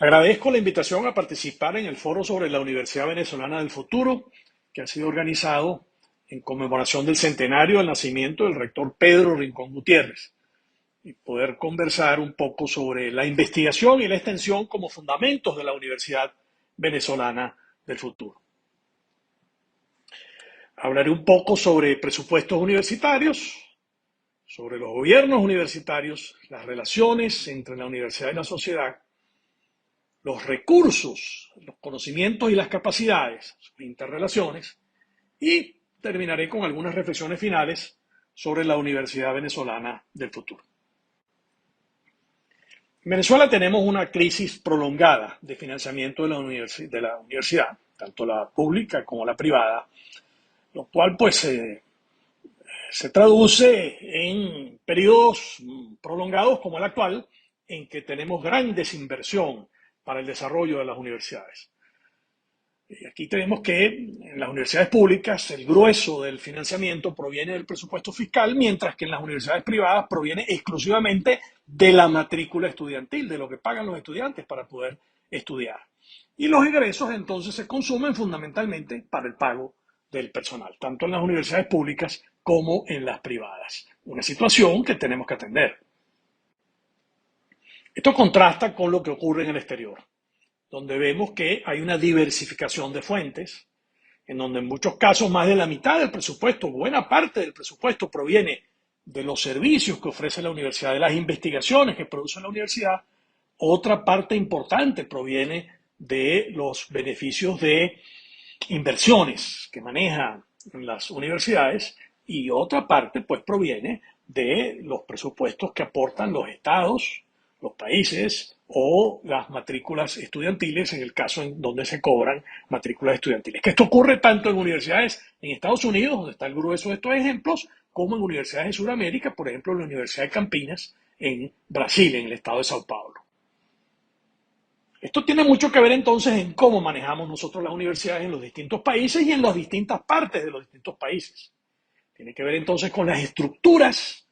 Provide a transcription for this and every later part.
Agradezco la invitación a participar en el foro sobre la Universidad Venezolana del Futuro, que ha sido organizado en conmemoración del centenario del nacimiento del rector Pedro Rincón Gutiérrez, y poder conversar un poco sobre la investigación y la extensión como fundamentos de la Universidad Venezolana del Futuro. Hablaré un poco sobre presupuestos universitarios, sobre los gobiernos universitarios, las relaciones entre la universidad y la sociedad, los recursos, los conocimientos y las capacidades, sus interrelaciones, y terminaré con algunas reflexiones finales sobre la Universidad Venezolana del Futuro. En Venezuela tenemos una crisis prolongada de financiamiento de la universidad, tanto la pública como la privada, lo cual se traduce en periodos prolongados como el actual, en que tenemos gran desinversión para el desarrollo de las universidades. Y aquí tenemos que en las universidades públicas el grueso del financiamiento proviene del presupuesto fiscal, mientras que en las universidades privadas proviene exclusivamente de la matrícula estudiantil, de lo que pagan los estudiantes para poder estudiar. Y los ingresos entonces se consumen fundamentalmente para el pago del personal, tanto en las universidades públicas como en las privadas. Una situación que tenemos que atender. Esto contrasta con lo que ocurre en el exterior, donde vemos que hay una diversificación de fuentes, en donde en muchos casos más de la mitad del presupuesto, buena parte del presupuesto proviene de los servicios que ofrece la universidad, de las investigaciones que produce la universidad. Otra parte importante proviene de los beneficios de inversiones que manejan las universidades, y otra parte pues proviene de los presupuestos que aportan los estados, los países o las matrículas estudiantiles, en el caso en donde se cobran matrículas estudiantiles. Que esto ocurre tanto en universidades en Estados Unidos, donde está el grueso de estos ejemplos, como en universidades en Sudamérica, por ejemplo en la Universidad de Campinas en Brasil, en el estado de Sao Paulo. Esto tiene mucho que ver entonces en cómo manejamos nosotros las universidades en los distintos países y en las distintas partes de los distintos países. Tiene que ver entonces con las estructuras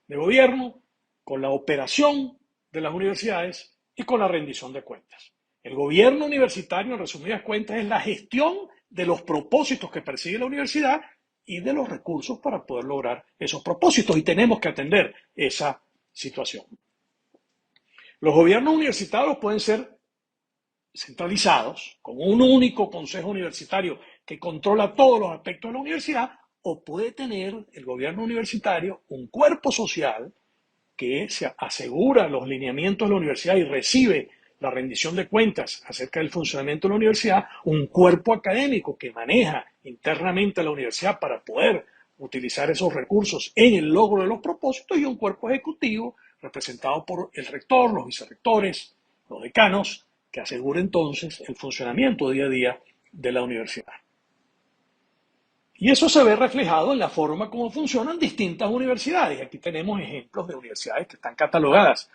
de gobierno, con la operación de las universidades y con la rendición de cuentas. El gobierno universitario, en resumidas cuentas, es la gestión de los propósitos que persigue la universidad y de los recursos para poder lograr esos propósitos, y tenemos que atender esa situación. Los gobiernos universitarios pueden ser centralizados, con un único consejo universitario que controla todos los aspectos de la universidad, o puede tener el gobierno universitario un cuerpo social que se asegura los lineamientos de la universidad y recibe la rendición de cuentas acerca del funcionamiento de la universidad, un cuerpo académico que maneja internamente la universidad para poder utilizar esos recursos en el logro de los propósitos, y un cuerpo ejecutivo representado por el rector, los vicerrectores, los decanos, que asegura entonces el funcionamiento día a día de la universidad. Y eso se ve reflejado en la forma como funcionan distintas universidades. Aquí tenemos ejemplos de universidades que están catalogadas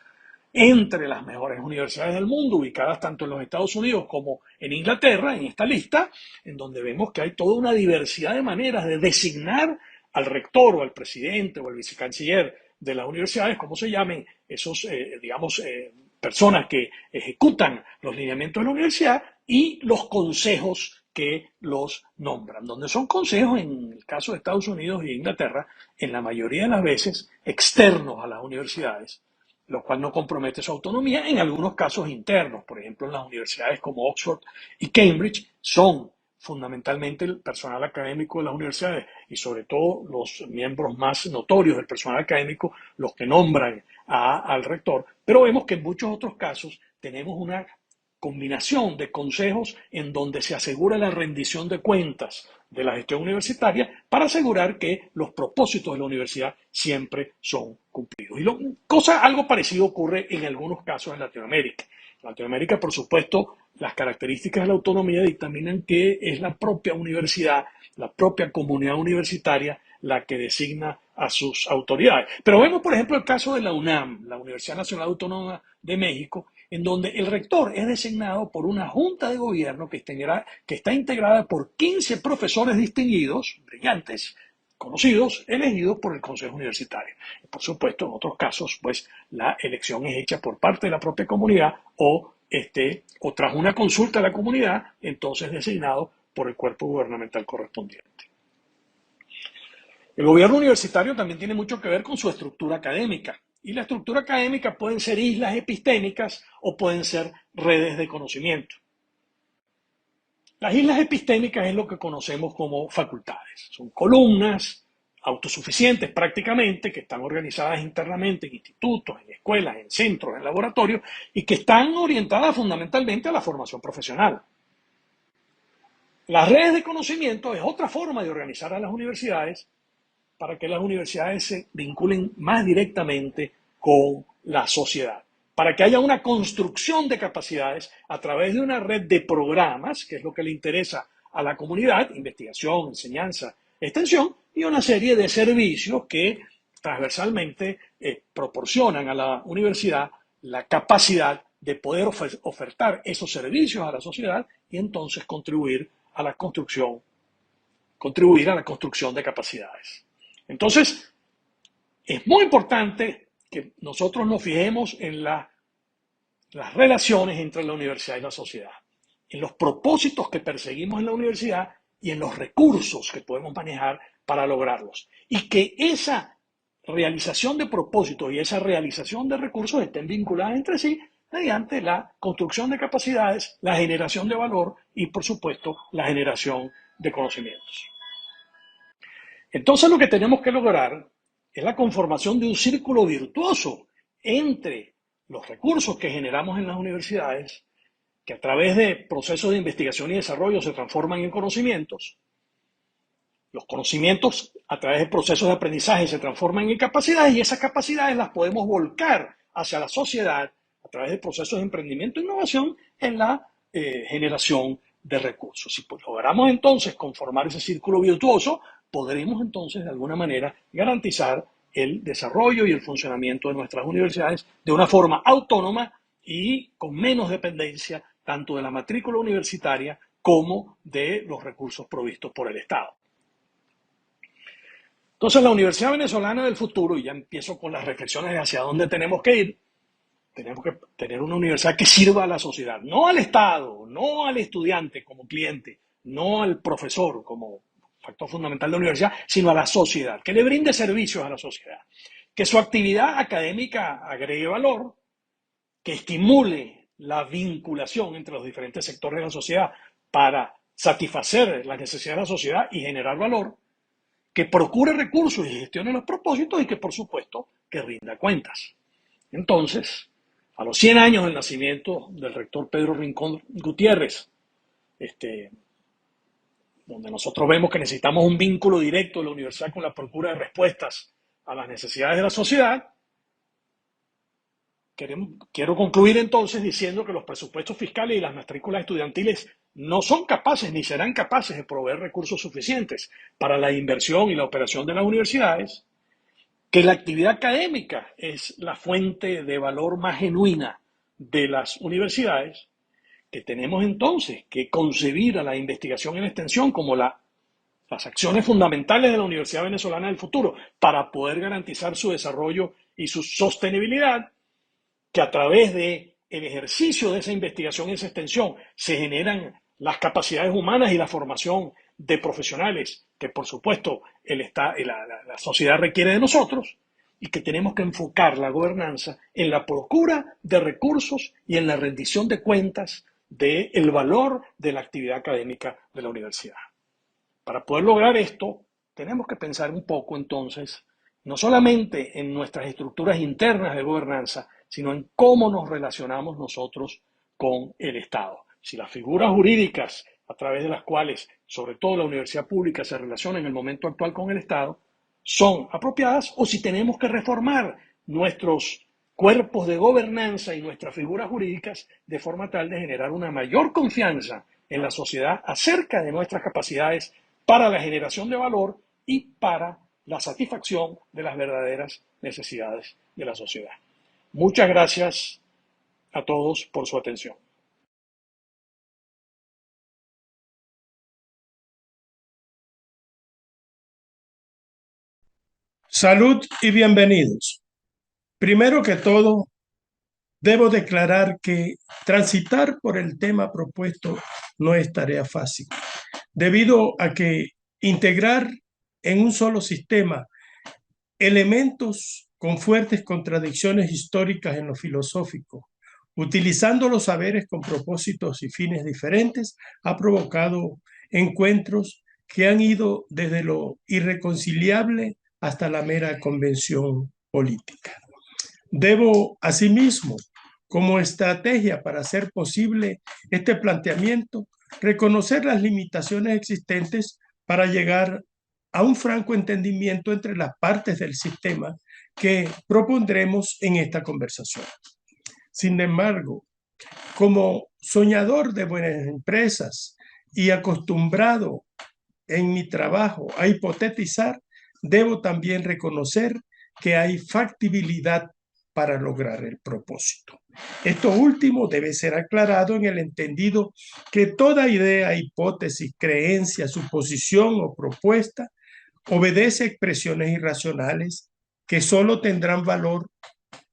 entre las mejores universidades del mundo, ubicadas tanto en los Estados Unidos como en Inglaterra, en esta lista, en donde vemos que hay toda una diversidad de maneras de designar al rector o al presidente o al vicecanciller de las universidades, como se llamen esos, personas que ejecutan los lineamientos de la universidad, y los consejos que los nombran, donde son consejos, en el caso de Estados Unidos y Inglaterra, en la mayoría de las veces externos a las universidades, lo cual no compromete su autonomía. En algunos casos internos, por ejemplo en las universidades como Oxford y Cambridge, son fundamentalmente el personal académico de las universidades, y sobre todo los miembros más notorios del personal académico, los que nombran al rector. Pero vemos que en muchos otros casos tenemos una combinación de consejos en donde se asegura la rendición de cuentas de la gestión universitaria para asegurar que los propósitos de la universidad siempre son cumplidos. Y algo parecido ocurre en algunos casos en Latinoamérica. En Latinoamérica, por supuesto, las características de la autonomía dictaminan que es la propia universidad, la propia comunidad universitaria, la que designa a sus autoridades. Pero vemos, por ejemplo, el caso de la UNAM, la Universidad Nacional Autónoma de México, en donde el rector es designado por una junta de gobierno que está integrada por 15 profesores distinguidos, brillantes, conocidos, elegidos por el Consejo Universitario. Y por supuesto, en otros casos, pues la elección es hecha por parte de la propia comunidad o o tras una consulta a la comunidad, entonces designado por el cuerpo gubernamental correspondiente. El gobierno universitario también tiene mucho que ver con su estructura académica. Y la estructura académica pueden ser islas epistémicas o pueden ser redes de conocimiento. Las islas epistémicas es lo que conocemos como facultades. Son columnas autosuficientes prácticamente, que están organizadas internamente en institutos, en escuelas, en centros, en laboratorios, y que están orientadas fundamentalmente a la formación profesional. Las redes de conocimiento es otra forma de organizar a las universidades para que las universidades se vinculen más directamente con la sociedad, para que haya una construcción de capacidades a través de una red de programas, que es lo que le interesa a la comunidad, investigación, enseñanza, extensión, y una serie de servicios que transversalmente proporcionan a la universidad la capacidad de poder ofertar esos servicios a la sociedad y entonces contribuir a la construcción de capacidades. Entonces, es muy importante que nosotros nos fijemos en las relaciones entre la universidad y la sociedad, en los propósitos que perseguimos en la universidad y en los recursos que podemos manejar para lograrlos. Y que esa realización de propósitos y esa realización de recursos estén vinculadas entre sí mediante la construcción de capacidades, la generación de valor y, por supuesto, la generación de conocimientos. Entonces lo que tenemos que lograr es la conformación de un círculo virtuoso entre los recursos que generamos en las universidades, que a través de procesos de investigación y desarrollo se transforman en conocimientos, los conocimientos a través de procesos de aprendizaje se transforman en capacidades y esas capacidades las podemos volcar hacia la sociedad a través de procesos de emprendimiento e innovación en la generación de recursos. Si logramos entonces conformar ese círculo virtuoso, podremos entonces de alguna manera garantizar el desarrollo y el funcionamiento de nuestras universidades de una forma autónoma y con menos dependencia tanto de la matrícula universitaria como de los recursos provistos por el Estado. Entonces, la Universidad Venezolana del Futuro, y ya empiezo con las reflexiones de hacia dónde tenemos que ir, tenemos que tener una universidad que sirva a la sociedad, no al Estado, no al estudiante como cliente, no al profesor como factor fundamental de la universidad, sino a la sociedad, que le brinde servicios a la sociedad, que su actividad académica agregue valor, que estimule la vinculación entre los diferentes sectores de la sociedad para satisfacer las necesidades de la sociedad y generar valor, que procure recursos y gestione los propósitos y que, por supuesto, que rinda cuentas. Entonces, a los 100 años del nacimiento del rector Pedro Rincón Gutiérrez, donde nosotros vemos que necesitamos un vínculo directo de la universidad con la procura de respuestas a las necesidades de la sociedad, quiero concluir entonces diciendo que los presupuestos fiscales y las matrículas estudiantiles no son capaces ni serán capaces de proveer recursos suficientes para la inversión y la operación de las universidades, que la actividad académica es la fuente de valor más genuina de las universidades, que tenemos entonces que concebir a la investigación y la extensión como las acciones fundamentales de la Universidad Venezolana del Futuro para poder garantizar su desarrollo y su sostenibilidad, que a través del ejercicio de esa investigación y esa extensión se generan las capacidades humanas y la formación de profesionales que, por supuesto, la sociedad requiere de nosotros y que tenemos que enfocar la gobernanza en la procura de recursos y en la rendición de cuentas del valor de la actividad académica de la universidad. Para poder lograr esto, tenemos que pensar un poco entonces, no solamente en nuestras estructuras internas de gobernanza, sino en cómo nos relacionamos nosotros con el Estado. Si las figuras jurídicas a través de las cuales, sobre todo la universidad pública, se relaciona en el momento actual con el Estado, son apropiadas o si tenemos que reformar nuestros cuerpos de gobernanza y nuestras figuras jurídicas de forma tal de generar una mayor confianza en la sociedad acerca de nuestras capacidades para la generación de valor y para la satisfacción de las verdaderas necesidades de la sociedad. Muchas gracias a todos por su atención. Salud y bienvenidos. Primero que todo, Debo declarar que transitar por el tema propuesto no es tarea fácil, debido a que integrar en un solo sistema elementos con fuertes contradicciones históricas en lo filosófico, utilizando los saberes con propósitos y fines diferentes, ha provocado encuentros que han ido desde lo irreconciliable hasta la mera convención política. Debo, asimismo, como estrategia para hacer posible este planteamiento, reconocer las limitaciones existentes para llegar a un franco entendimiento entre las partes del sistema que propondremos en esta conversación. Sin embargo, como soñador de buenas empresas y acostumbrado en mi trabajo a hipotetizar, debo también reconocer que hay factibilidad para lograr el propósito. Esto último debe ser aclarado en el entendido que toda idea, hipótesis, creencia, suposición o propuesta obedece a expresiones irracionales que solo tendrán valor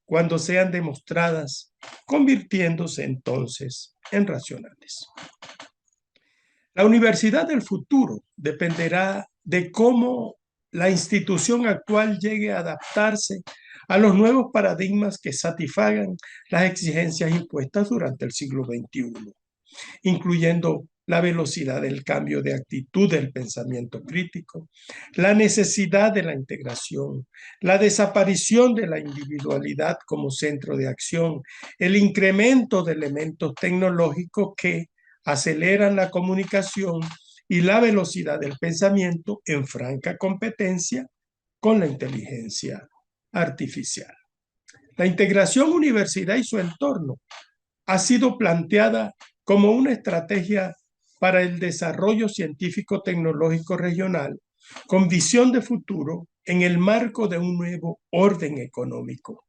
cuando sean demostradas, convirtiéndose entonces en racionales. La universidad del futuro dependerá de cómo la institución actual llegue a adaptarse a los nuevos paradigmas que satisfagan las exigencias impuestas durante el siglo XXI, incluyendo la velocidad del cambio de actitud del pensamiento crítico, la necesidad de la integración, la desaparición de la individualidad como centro de acción, el incremento de elementos tecnológicos que aceleran la comunicación y la velocidad del pensamiento en franca competencia con la inteligencia artificial. La integración universidad y su entorno ha sido planteada como una estrategia para el desarrollo científico-tecnológico regional con visión de futuro en el marco de un nuevo orden económico,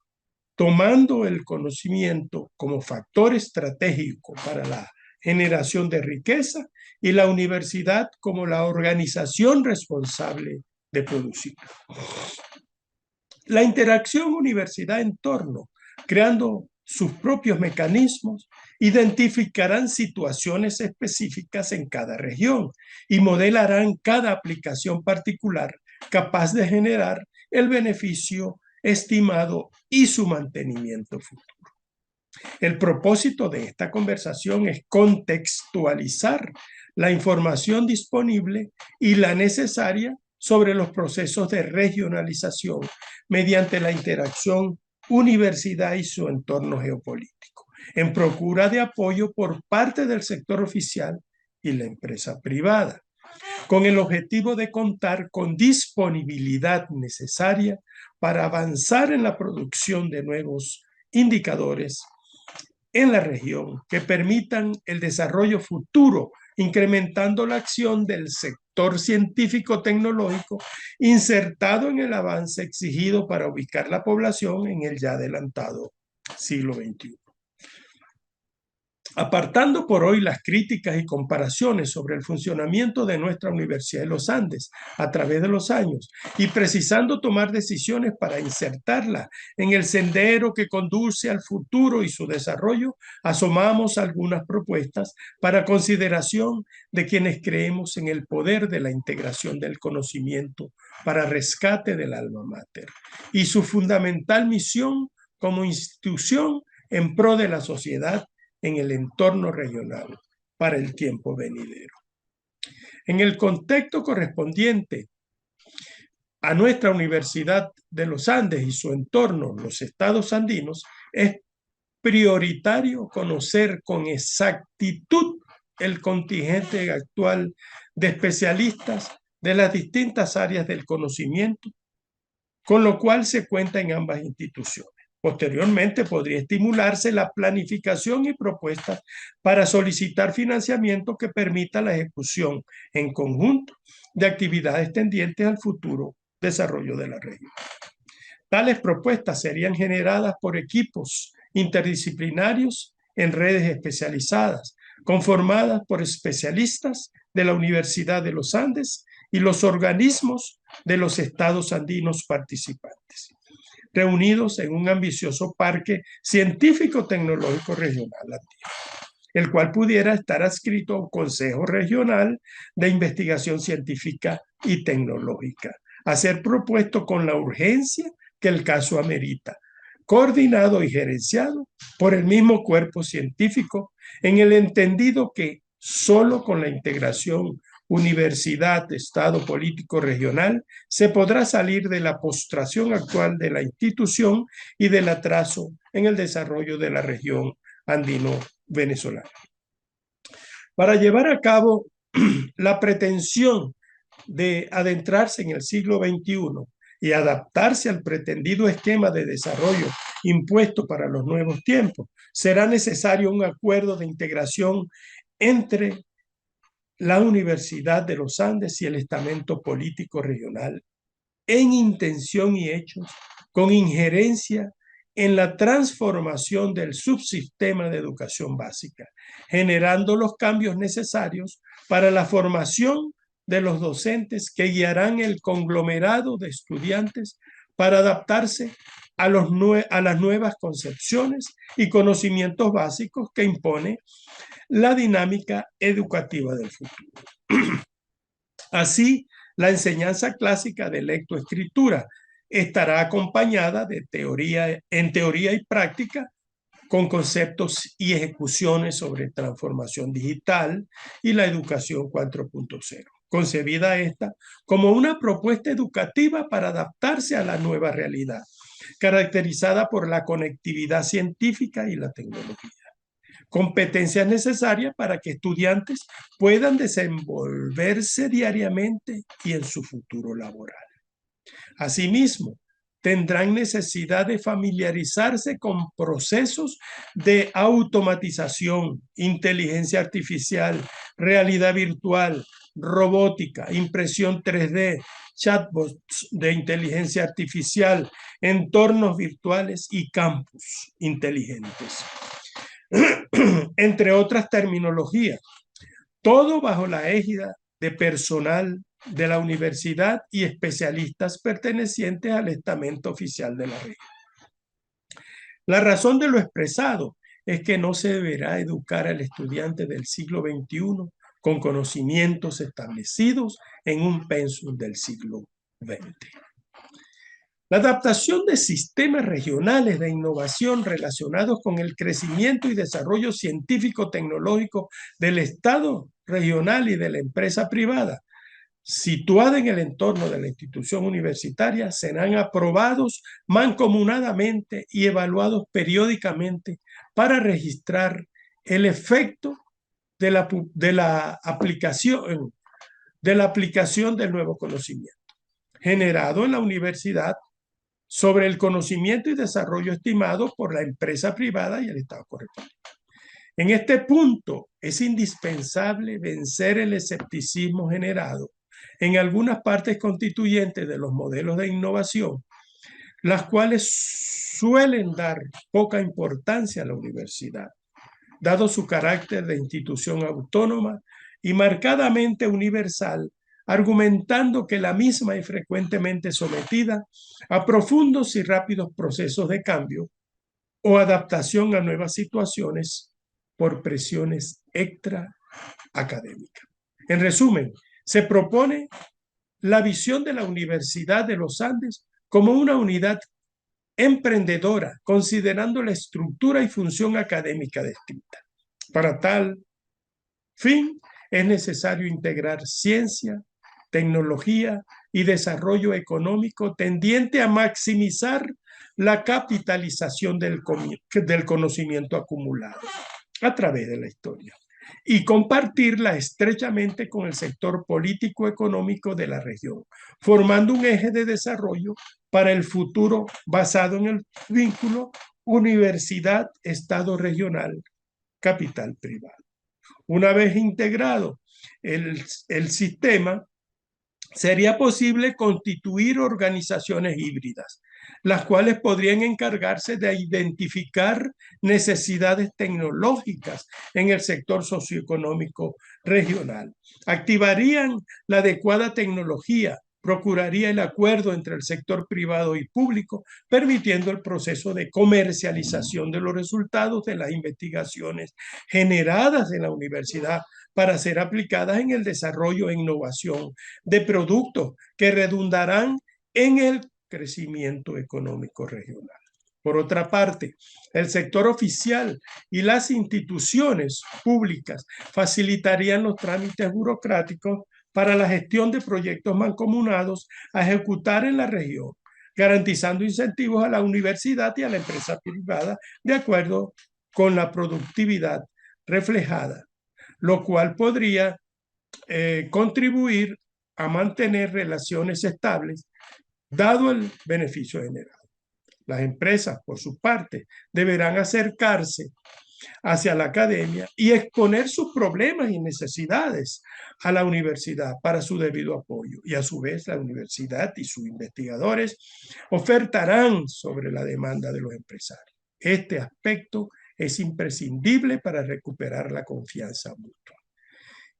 tomando el conocimiento como factor estratégico para la generación de riqueza y la universidad como la organización responsable de producir. La interacción universidad-entorno, creando sus propios mecanismos, identificarán situaciones específicas en cada región y modelarán cada aplicación particular capaz de generar el beneficio estimado y su mantenimiento futuro. El propósito de esta conversación es contextualizar la información disponible y la necesaria sobre los procesos de regionalización mediante la interacción universidad y su entorno geopolítico, en procura de apoyo por parte del sector oficial y la empresa privada, con el objetivo de contar con disponibilidad necesaria para avanzar en la producción de nuevos indicadores en la región que permitan el desarrollo futuro, incrementando la acción del sector científico-tecnológico insertado en el avance exigido para ubicar la población en el ya adelantado siglo XXI. Apartando por hoy las críticas y comparaciones sobre el funcionamiento de nuestra Universidad de los Andes a través de los años y precisando tomar decisiones para insertarla en el sendero que conduce al futuro y su desarrollo, asomamos algunas propuestas para consideración de quienes creemos en el poder de la integración del conocimiento para rescate del alma mater y su fundamental misión como institución en pro de la sociedad en el entorno regional para el tiempo venidero. En el contexto correspondiente a nuestra Universidad de los Andes y su entorno, los estados andinos, es prioritario conocer con exactitud el contingente actual de especialistas de las distintas áreas del conocimiento, con lo cual se cuenta en ambas instituciones. Posteriormente podría estimularse la planificación y propuestas para solicitar financiamiento que permita la ejecución en conjunto de actividades tendientes al futuro desarrollo de la región. Tales propuestas serían generadas por equipos interdisciplinarios en redes especializadas, conformadas por especialistas de la Universidad de los Andes y los organismos de los estados andinos participantes. reunidos en un ambicioso parque científico-tecnológico regional antiguo, el cual pudiera estar adscrito a un Consejo Regional de Investigación Científica y Tecnológica, a ser propuesto con la urgencia que el caso amerita, coordinado y gerenciado por el mismo cuerpo científico, en el entendido que solo con la integración universidad, Estado político regional, se podrá salir de la postración actual de la institución y del atraso en el desarrollo de la región andino-venezolana. Para llevar a cabo la pretensión de adentrarse en el siglo XXI y adaptarse al pretendido esquema de desarrollo impuesto para los nuevos tiempos, será necesario un acuerdo de integración entre la Universidad de los Andes y el estamento político regional en intención y hechos, con injerencia en la transformación del subsistema de educación básica, generando los cambios necesarios para la formación de los docentes que guiarán el conglomerado de estudiantes para adaptarse a las nuevas concepciones y conocimientos básicos que impone la dinámica educativa del futuro. Así, la enseñanza clásica de lectoescritura estará acompañada de teoría y práctica con conceptos y ejecuciones sobre transformación digital y la educación 4.0, concebida esta como una propuesta educativa para adaptarse a la nueva realidad, caracterizada por la conectividad científica y la tecnología. Competencias necesarias para que estudiantes puedan desenvolverse diariamente y en su futuro laboral. Asimismo, tendrán necesidad de familiarizarse con procesos de automatización, inteligencia artificial, realidad virtual, robótica, impresión 3D, chatbots de inteligencia artificial, entornos virtuales y campus inteligentes, entre otras terminologías, todo bajo la égida de personal de la universidad y especialistas pertenecientes al estamento oficial de la región. La razón de lo expresado es que no se deberá educar al estudiante del siglo XXI con conocimientos establecidos en un pensum del siglo XX. La adaptación de sistemas regionales de innovación relacionados con el crecimiento y desarrollo científico-tecnológico del Estado regional y de la empresa privada, situada en el entorno de la institución universitaria, serán aprobados mancomunadamente y evaluados periódicamente para registrar el efecto de la aplicación del nuevo conocimiento generado en la universidad sobre el conocimiento y desarrollo estimado por la empresa privada y el Estado correspondiente. En este punto es indispensable vencer el escepticismo generado en algunas partes constituyentes de los modelos de innovación, las cuales suelen dar poca importancia a la universidad, dado su carácter de institución autónoma y marcadamente universal, argumentando que la misma es frecuentemente sometida a profundos y rápidos procesos de cambio o adaptación a nuevas situaciones por presiones extraacadémicas. En resumen, se propone la visión de la Universidad de los Andes como una unidad emprendedora, considerando la estructura y función académica descrita. Para tal fin, es necesario integrar ciencia, tecnología y desarrollo económico tendiente a maximizar la capitalización del conocimiento acumulado a través de la historia y compartirla estrechamente con el sector político-económico de la región, formando un eje de desarrollo para el futuro basado en el vínculo universidad-estado regional, capital privado. Una vez integrado el sistema, sería posible constituir organizaciones híbridas, las cuales podrían encargarse de identificar necesidades tecnológicas en el sector socioeconómico regional. Activarían la adecuada tecnología, procuraría el acuerdo entre el sector privado y público, permitiendo el proceso de comercialización de los resultados de las investigaciones generadas en la universidad para ser aplicadas en el desarrollo e innovación de productos que redundarán en el crecimiento económico regional. Por otra parte, el sector oficial y las instituciones públicas facilitarían los trámites burocráticos para la gestión de proyectos mancomunados a ejecutar en la región, garantizando incentivos a la universidad y a la empresa privada de acuerdo con la productividad reflejada, lo cual podría contribuir a mantener relaciones estables, dado el beneficio general. Las empresas, por su parte, deberán acercarse hacia la academia y exponer sus problemas y necesidades a la universidad para su debido apoyo. Y a su vez, la universidad y sus investigadores ofertarán sobre la demanda de los empresarios. Este aspecto es imprescindible para recuperar la confianza mutua.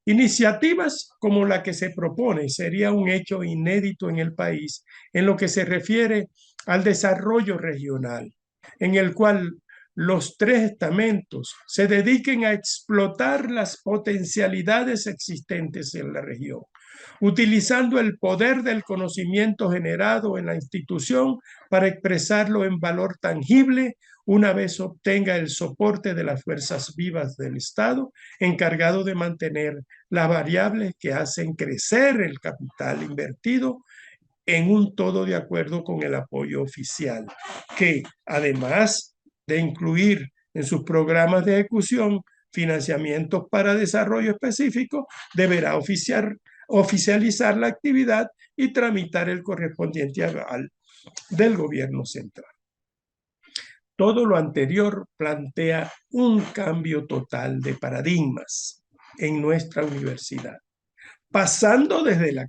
Iniciativas como la que se propone sería un hecho inédito en el país en lo que se refiere al desarrollo regional, en el cual los tres estamentos se dediquen a explotar las potencialidades existentes en la región, utilizando el poder del conocimiento generado en la institución para expresarlo en valor tangible una vez obtenga el soporte de las fuerzas vivas del Estado, encargado de mantener las variables que hacen crecer el capital invertido en un todo de acuerdo con el apoyo oficial, que además de incluir en sus programas de ejecución financiamientos para desarrollo específico, deberá oficializar la actividad y tramitar el correspondiente aval del gobierno central. Todo lo anterior plantea un cambio total de paradigmas en nuestra universidad, pasando desde la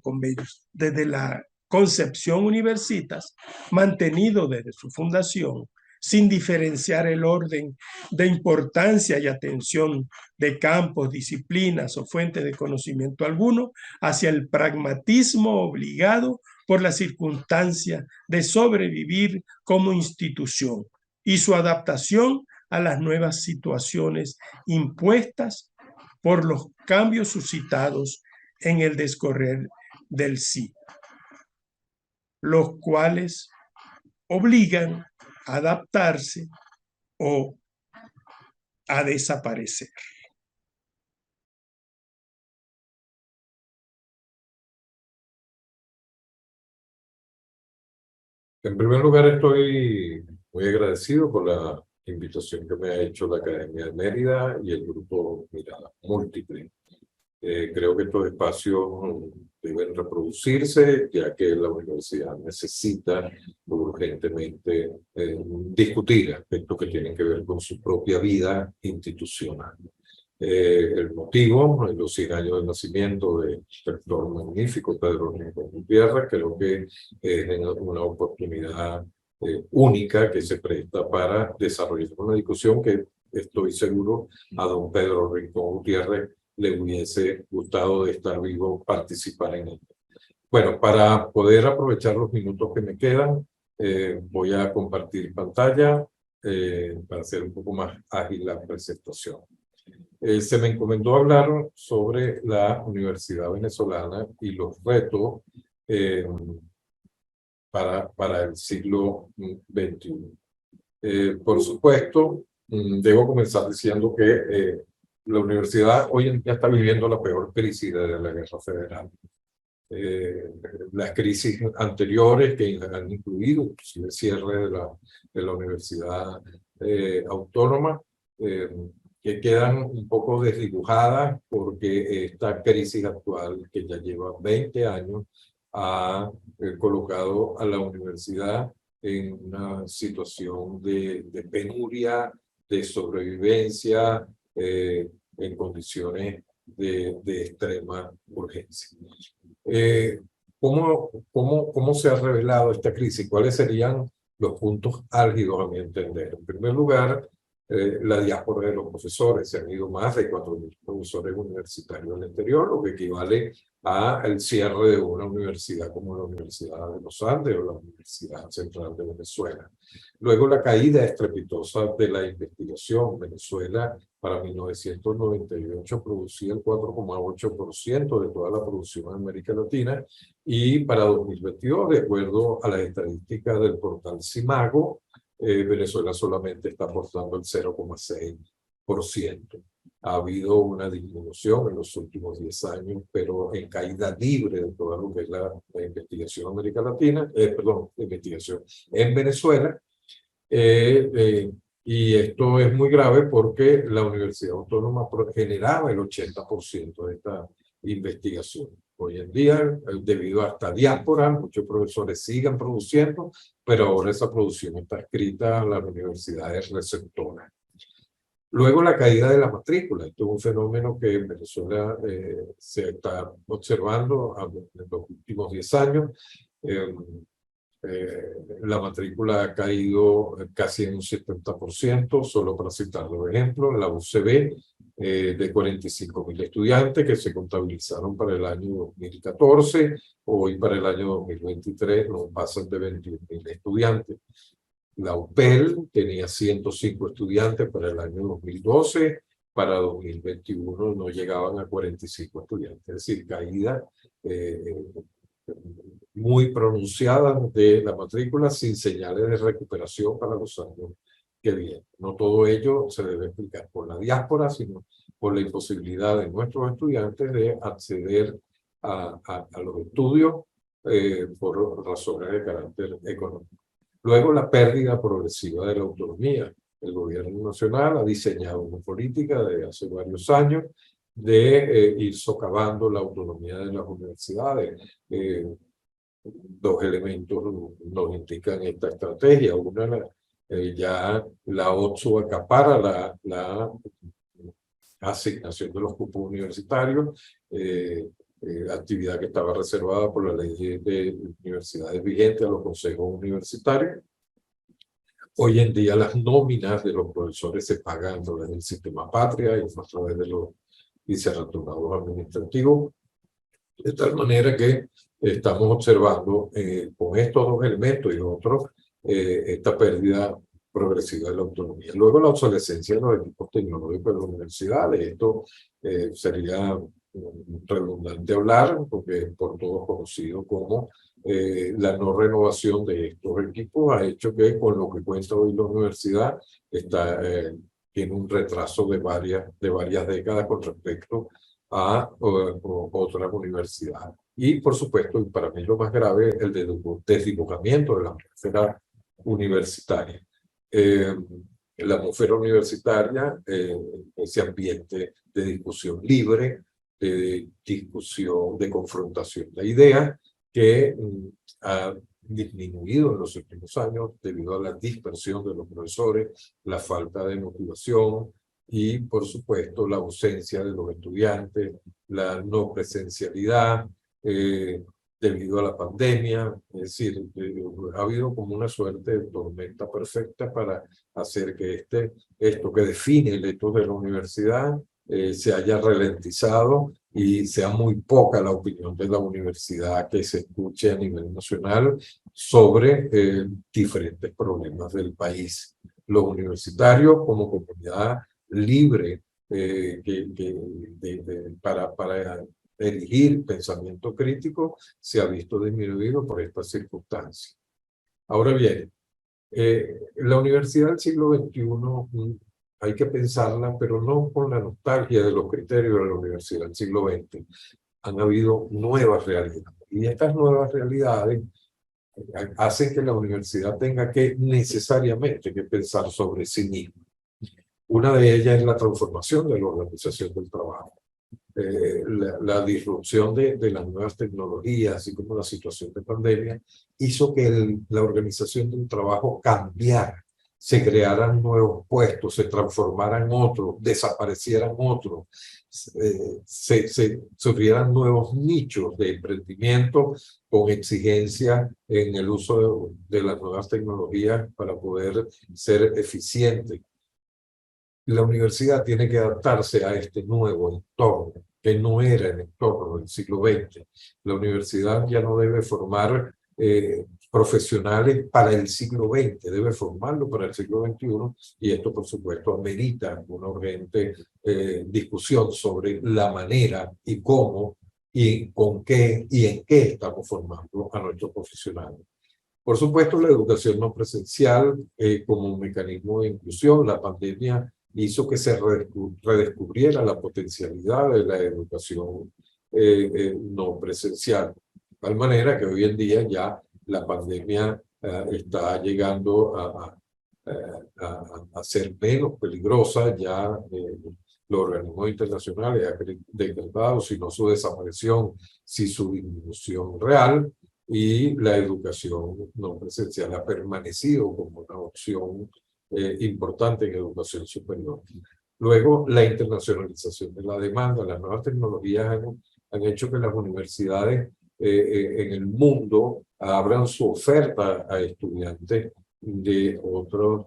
concepción universitas, mantenido desde su fundación, sin diferenciar el orden de importancia y atención de campos, disciplinas o fuentes de conocimiento alguno, hacia el pragmatismo obligado por la circunstancia de sobrevivir como institución y su adaptación a las nuevas situaciones impuestas por los cambios suscitados en el descorrer del siglo, los cuales obligan a adaptarse o a desaparecer. En primer lugar, estoy muy agradecido por la invitación que me ha hecho la Academia de Mérida y el grupo Mirada Múltiple. Creo que estos espacios deben reproducirse, ya que la universidad necesita urgentemente discutir aspectos que tienen que ver con su propia vida institucional. El motivo, los 100 años del nacimiento del rector magnífico Pedro Rincón Gutiérrez, creo que es una oportunidad única que se presta para desarrollar una discusión que estoy seguro a don Pedro Rincón Gutiérrez le hubiese gustado de estar vivo participar en ella. Bueno, para poder aprovechar los minutos que me quedan, voy a compartir pantalla para hacer un poco más ágil la presentación. Se me encomendó hablar sobre la Universidad Venezolana y los retos para el siglo XXI. Por supuesto, debo comenzar diciendo que la universidad hoy en día está viviendo la peor crisis de la Guerra Federal. Las crisis anteriores que han incluido el cierre de la Universidad Autónoma, que quedan un poco desdibujadas porque esta crisis actual, que ya lleva 20 años, ha colocado a la universidad en una situación de penuria, de sobrevivencia, en condiciones de extrema urgencia. ¿Cómo se ha revelado esta crisis? ¿Cuáles serían los puntos álgidos a mi entender? En primer lugar, la diáspora de los profesores. Se han ido más de 4.000 profesores universitarios al exterior, lo que equivale al cierre de una universidad como la Universidad de los Andes o la Universidad Central de Venezuela. Luego la caída estrepitosa de la investigación. Venezuela para 1998 producía el 4,8% de toda la producción en América Latina y para 2022, de acuerdo a las estadísticas del portal Simago, Venezuela solamente está aportando el 0,6%. Ha habido una disminución en los últimos 10 años, pero en caída libre de todo lo que es la investigación en América Latina, investigación en Venezuela. Y esto es muy grave porque la Universidad Autónoma generaba el 80% de esta investigación. Hoy en día, debido a esta diáspora, muchos profesores siguen produciendo, pero ahora esa producción está escrita a las universidades receptoras. Luego la caída de la matrícula. Esto es un fenómeno que en Venezuela se está observando en los últimos 10 años. La matrícula ha caído casi en un 70%, solo para citar dos ejemplos. La UCB, de 45.000 estudiantes que se contabilizaron para el año 2014, hoy para el año 2023 no pasan de 21.000 estudiantes. La UPEL tenía 105 estudiantes para el año 2012, para 2021 no llegaban a 45 estudiantes, es decir, caída muy pronunciada de la matrícula sin señales de recuperación para los años que vienen. No todo ello se debe explicar por la diáspora, sino por la imposibilidad de nuestros estudiantes de acceder a los estudios por razones de carácter económico. Luego, la pérdida progresiva de la autonomía. El gobierno nacional ha diseñado una política desde hace varios años de ir socavando la autonomía de las universidades. Dos elementos nos indican esta estrategia. Una, ya la OTSU acapara la asignación de los cupos universitarios, actividad que estaba reservada por la ley de universidades vigente a los consejos universitarios. Hoy en día las nóminas de los profesores se pagan a través del sistema Patria y a través de los vicerrectorados administrativos, de tal manera que estamos observando con estos dos elementos y otros esta pérdida progresiva de la autonomía. Luego la obsolescencia de los equipos tecnológicos de las universidades. Esto sería redundante hablar, porque es por todos conocido como la no renovación de estos equipos ha hecho que con lo que cuenta hoy la universidad tiene un retraso de varias décadas con respecto a otras universidades. Y por supuesto, y para mí lo más grave, el desdibujamiento de la atmósfera universitaria. La atmósfera universitaria, ese ambiente de discusión libre, de discusión, de confrontación de ideas, que ha disminuido en los últimos años debido a la dispersión de los profesores, la falta de motivación y, por supuesto, la ausencia de los estudiantes, la no presencialidad debido a la pandemia. Es decir, ha habido como una suerte de tormenta perfecta para hacer que esto que define el hecho de la universidad se haya ralentizado y sea muy poca la opinión de la universidad que se escuche a nivel nacional sobre diferentes problemas del país. Los universitarios como comunidad libre para elegir pensamiento crítico se ha visto disminuido por estas circunstancias. Ahora bien, la universidad del siglo XXI hay que pensarla, pero no con la nostalgia de los criterios de la universidad del siglo XX. Han habido nuevas realidades. Y estas nuevas realidades hacen que la universidad tenga que necesariamente que pensar sobre sí misma. Una de ellas es la transformación de la organización del trabajo. La disrupción de las nuevas tecnologías, así como la situación de pandemia, hizo que la organización del trabajo cambiara. Se crearan nuevos puestos, se transformaran otros, desaparecieran otros, surgieran nuevos nichos de emprendimiento con exigencia en el uso de las nuevas tecnologías para poder ser eficiente. La universidad tiene que adaptarse a este nuevo entorno que no era el entorno del siglo XX. La universidad ya no debe formar profesionales para el siglo XX, debe formarlo para el siglo XXI, y esto, por supuesto, amerita una urgente discusión sobre la manera y cómo y con qué y en qué estamos formando a nuestros profesionales. Por supuesto, la educación no presencial como un mecanismo de inclusión. La pandemia hizo que se redescubriera la potencialidad de la educación no presencial. De tal manera que hoy en día ya la pandemia está llegando a ser menos peligrosa. Ya los organismos internacionales han decretado, si no su desaparición, si su disminución real, y la educación no presencial ha permanecido como una opción importante en educación superior. Luego, la internacionalización de la demanda. Las nuevas tecnologías han hecho que las universidades en el mundo abran su oferta a estudiantes de otros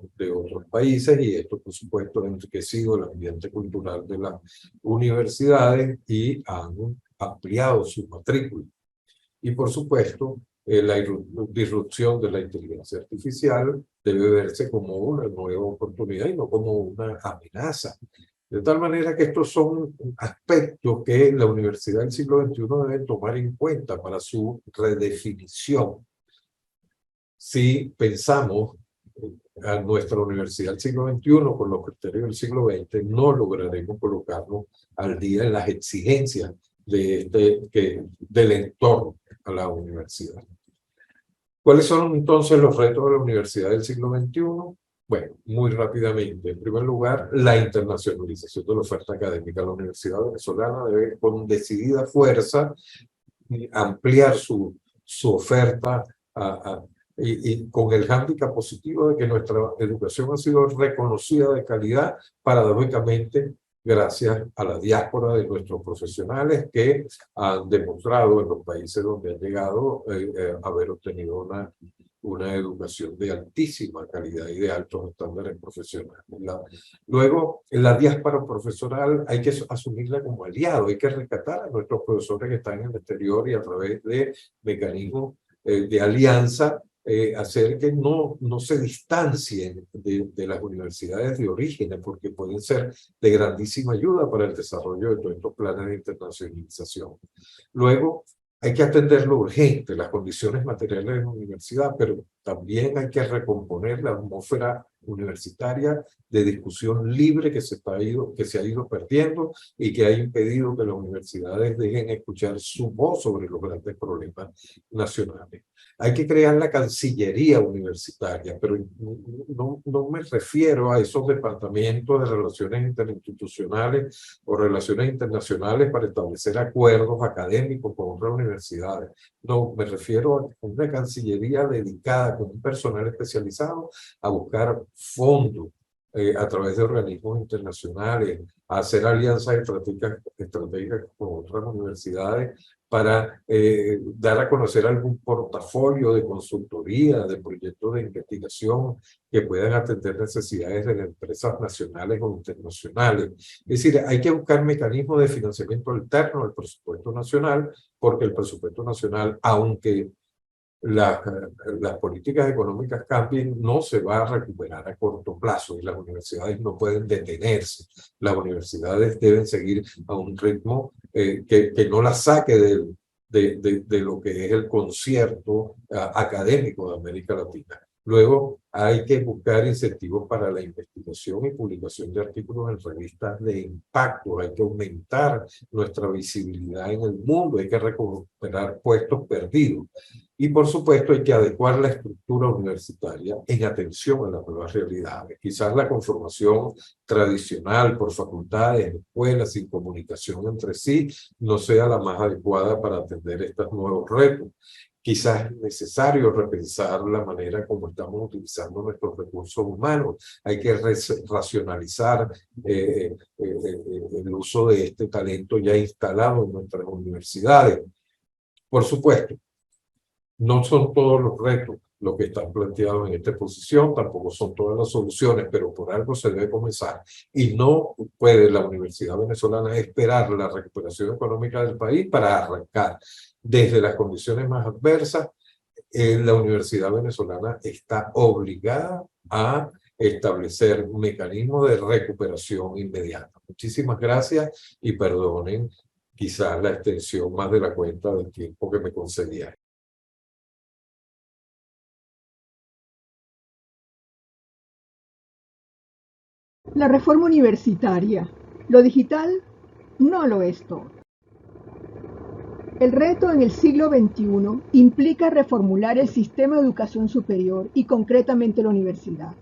países, y esto, por supuesto, ha enriquecido el ambiente cultural de las universidades y han ampliado su matrícula. Y, por supuesto, la disrupción de la inteligencia artificial debe verse como una nueva oportunidad y no como una amenaza. De tal manera que estos son aspectos que la universidad del siglo XXI debe tomar en cuenta para su redefinición. Si pensamos a nuestra universidad del siglo XXI con los criterios del siglo XX, no lograremos colocarnos al día en las exigencias del entorno a la universidad. ¿Cuáles son entonces los retos de la universidad del siglo XXI? Bueno, muy rápidamente. En primer lugar, la internacionalización de la oferta académica. La universidad venezolana debe, con decidida fuerza, ampliar su oferta y con el hándicap positivo de que nuestra educación ha sido reconocida de calidad, paradójicamente, gracias a la diáspora de nuestros profesionales que han demostrado en los países donde han llegado haber obtenido una educación de altísima calidad y de altos estándares profesionales. Luego, la diáspora profesional hay que asumirla como aliado, hay que rescatar a nuestros profesores que están en el exterior y a través de mecanismos de alianza hacer que no se distancien de las universidades de origen, porque pueden ser de grandísima ayuda para el desarrollo de todos estos planes de internacionalización. Luego, hay que atender lo urgente, las condiciones materiales de la universidad, pero también hay que recomponer la atmósfera universitaria de discusión libre que se ha ido perdiendo y que ha impedido que las universidades dejen escuchar su voz sobre los grandes problemas nacionales. Hay que crear la Cancillería universitaria, pero no me refiero a esos departamentos de relaciones interinstitucionales o relaciones internacionales para establecer acuerdos académicos con otras universidades. No, me refiero a una Cancillería dedicada con un personal especializado a buscar fondos a través de organismos internacionales, a hacer alianzas estratégicas con otras universidades para dar a conocer algún portafolio de consultoría, de proyectos de investigación que puedan atender necesidades de las empresas nacionales o internacionales. Es decir, hay que buscar mecanismos de financiamiento alterno al presupuesto nacional, porque el presupuesto nacional, aunque las políticas económicas cambien, no se va a recuperar a corto plazo y las universidades no pueden detenerse. Las universidades deben seguir a un ritmo que no las saque de lo que es el concierto académico de América Latina. Luego hay que buscar incentivos para la investigación y publicación de artículos en revistas de impacto. Hay que aumentar nuestra visibilidad en el mundo, hay que recuperar puestos perdidos. Y, por supuesto, hay que adecuar la estructura universitaria en atención a las nuevas realidades. Quizás la conformación tradicional por facultades, escuelas, sin comunicación entre sí, no sea la más adecuada para atender estos nuevos retos. Quizás es necesario repensar la manera como estamos utilizando nuestros recursos humanos. Hay que racionalizar el uso de este talento ya instalado en nuestras universidades. Por supuesto, no son todos los retos lo que está planteado en esta exposición, tampoco son todas las soluciones, pero por algo se debe comenzar. Y no puede la Universidad Venezolana esperar la recuperación económica del país para arrancar. Desde las condiciones más adversas, la Universidad Venezolana está obligada a establecer un mecanismo de recuperación inmediata. Muchísimas gracias y perdonen quizás la extensión más de la cuenta del tiempo que me concedía. La reforma universitaria. Lo digital no lo es todo. El reto en el siglo XXI implica reformular el sistema de educación superior y concretamente la universidad.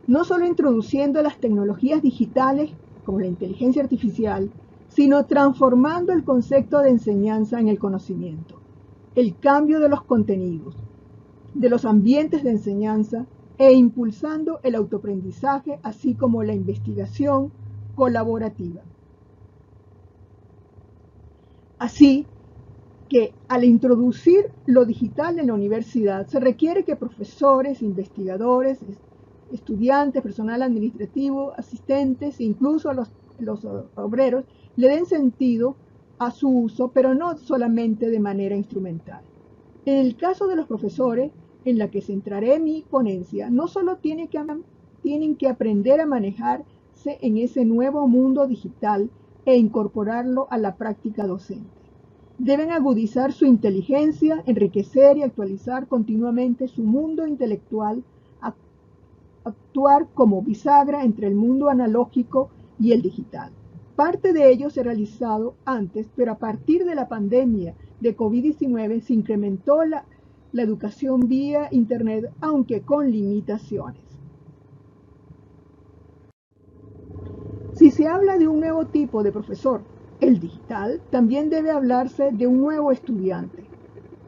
No solo introduciendo las tecnologías digitales como la inteligencia artificial, sino transformando el concepto de enseñanza en el conocimiento, el cambio de los contenidos, de los ambientes de enseñanza e impulsando el autoaprendizaje, así como la investigación colaborativa. Así que al introducir lo digital en la universidad, se requiere que profesores, investigadores, estudiantes, personal administrativo, asistentes, incluso los obreros, le den sentido a su uso, pero no solamente de manera instrumental. En el caso de los profesores, en la que centraré mi ponencia, no solo tienen que aprender a manejarse en ese nuevo mundo digital e incorporarlo a la práctica docente. Deben agudizar su inteligencia, enriquecer y actualizar continuamente su mundo intelectual, actuar como bisagra entre el mundo analógico y el digital. Parte de ello se ha realizado antes, pero a partir de la pandemia de COVID-19 se incrementó la educación vía Internet, aunque con limitaciones. Si se habla de un nuevo tipo de profesor, el digital, también debe hablarse de un nuevo estudiante.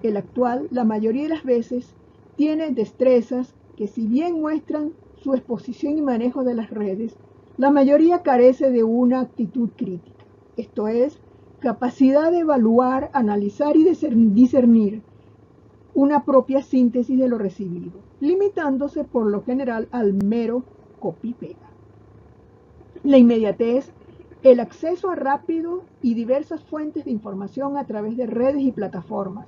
El actual, la mayoría de las veces, tiene destrezas que, si bien muestran su exposición y manejo de las redes, la mayoría carece de una actitud crítica. Esto es, capacidad de evaluar, analizar y discernir una propia síntesis de lo recibido, limitándose por lo general al mero copy-pega. La inmediatez, el acceso a rápido y diversas fuentes de información a través de redes y plataformas,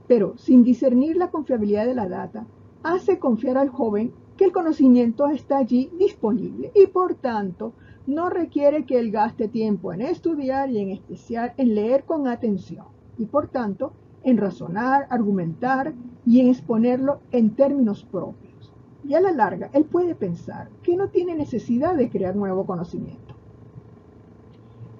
pero sin discernir la confiabilidad de la data, hace confiar al joven que el conocimiento está allí disponible y por tanto no requiere que él gaste tiempo en estudiar y en especial en leer con atención y por tanto en razonar, argumentar y en exponerlo en términos propios. Y a la larga, él puede pensar que no tiene necesidad de crear nuevo conocimiento.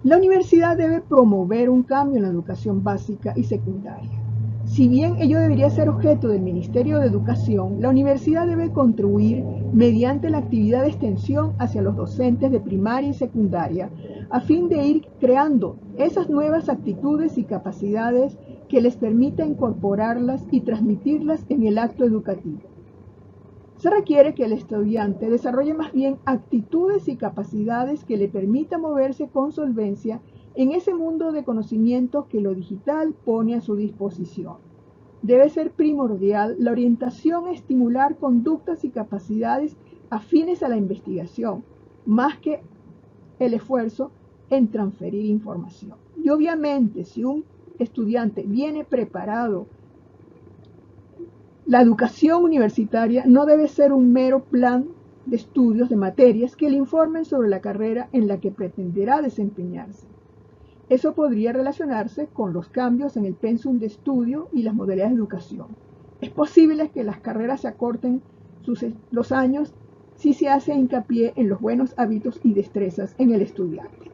La universidad debe promover un cambio en la educación básica y secundaria. Si bien ello debería ser objeto del Ministerio de Educación, la universidad debe contribuir mediante la actividad de extensión hacia los docentes de primaria y secundaria, a fin de ir creando esas nuevas actitudes y capacidades que les permita incorporarlas y transmitirlas en el acto educativo. Se requiere que el estudiante desarrolle más bien actitudes y capacidades que le permitan moverse con solvencia en ese mundo de conocimientos que lo digital pone a su disposición. Debe ser primordial la orientación a estimular conductas y capacidades afines a la investigación, más que el esfuerzo en transferir información. Y obviamente, si un estudiante viene preparado, la educación universitaria no debe ser un mero plan de estudios de materias que le informen sobre la carrera en la que pretenderá desempeñarse. Eso podría relacionarse con los cambios en el pensum de estudio y las modalidades de educación. Es posible que las carreras se acorten los años si se hace hincapié en los buenos hábitos y destrezas en el estudiante.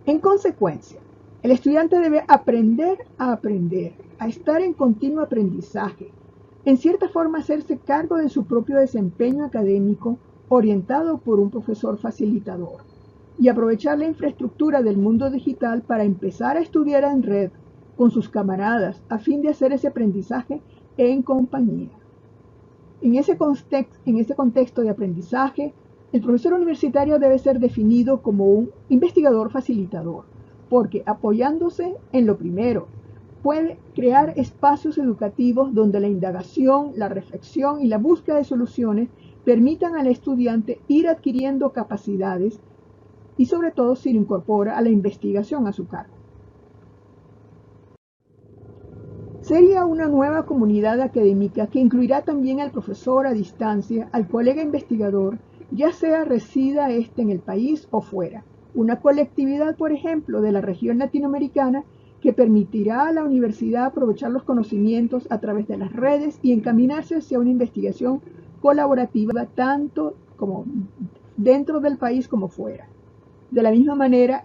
En consecuencia, el estudiante debe aprender, a estar en continuo aprendizaje, en cierta forma hacerse cargo de su propio desempeño académico orientado por un profesor facilitador y aprovechar la infraestructura del mundo digital para empezar a estudiar en red con sus camaradas a fin de hacer ese aprendizaje en compañía. En ese contexto de aprendizaje, el profesor universitario debe ser definido como un investigador facilitador, porque apoyándose en lo primero, puede crear espacios educativos donde la indagación, la reflexión y la búsqueda de soluciones permitan al estudiante ir adquiriendo capacidades y sobre todo si lo incorpora a la investigación a su cargo. Sería una nueva comunidad académica que incluirá también al profesor a distancia, al colega investigador, ya sea resida éste en el país o fuera. Una colectividad, por ejemplo, de la región latinoamericana que permitirá a la universidad aprovechar los conocimientos a través de las redes y encaminarse hacia una investigación colaborativa tanto como dentro del país como fuera. De la misma manera,